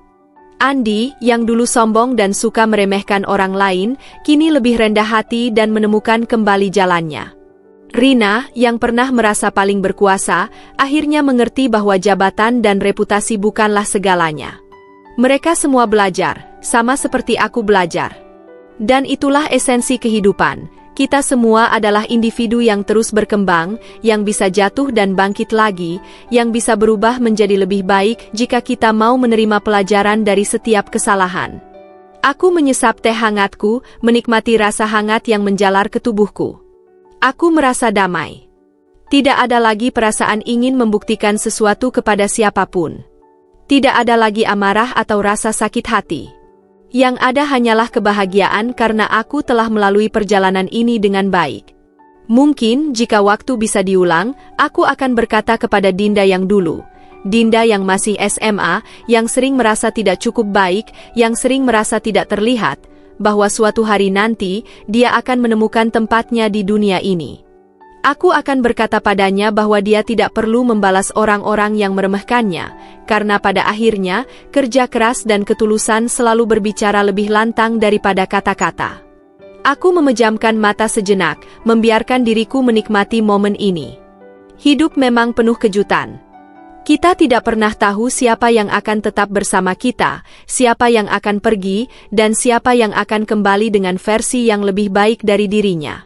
Andi, yang dulu sombong dan suka meremehkan orang lain, kini lebih rendah hati dan menemukan kembali jalannya. Rina, yang pernah merasa paling berkuasa, akhirnya mengerti bahwa jabatan dan reputasi bukanlah segalanya. Mereka semua belajar, sama seperti aku belajar. Dan itulah esensi kehidupan. Kita semua adalah individu yang terus berkembang, yang bisa jatuh dan bangkit lagi, yang bisa berubah menjadi lebih baik jika kita mau menerima pelajaran dari setiap kesalahan. Aku menyesap teh hangatku, menikmati rasa hangat yang menjalar ke tubuhku. Aku merasa damai. Tidak ada lagi perasaan ingin membuktikan sesuatu kepada siapapun. Tidak ada lagi amarah atau rasa sakit hati. Yang ada hanyalah kebahagiaan karena aku telah melalui perjalanan ini dengan baik. Mungkin jika waktu bisa diulang, aku akan berkata kepada Dinda yang dulu, Dinda yang masih SMA, yang sering merasa tidak cukup baik, yang sering merasa tidak terlihat, bahwa suatu hari nanti, dia akan menemukan tempatnya di dunia ini. Aku akan berkata padanya bahwa dia tidak perlu membalas orang-orang yang meremehkannya, karena pada akhirnya, kerja keras dan ketulusan selalu berbicara lebih lantang daripada kata-kata. Aku memejamkan mata sejenak, membiarkan diriku menikmati momen ini. Hidup memang penuh kejutan. Kita tidak pernah tahu siapa yang akan tetap bersama kita, siapa yang akan pergi, dan siapa yang akan kembali dengan versi yang lebih baik dari dirinya.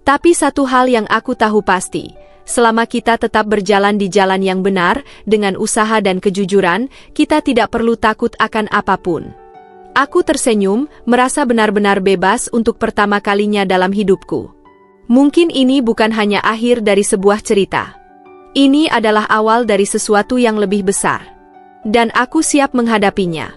Tapi satu hal yang aku tahu pasti, selama kita tetap berjalan di jalan yang benar, dengan usaha dan kejujuran, kita tidak perlu takut akan apapun. Aku tersenyum, merasa benar-benar bebas untuk pertama kalinya dalam hidupku. Mungkin ini bukan hanya akhir dari sebuah cerita. Ini adalah awal dari sesuatu yang lebih besar. Dan aku siap menghadapinya.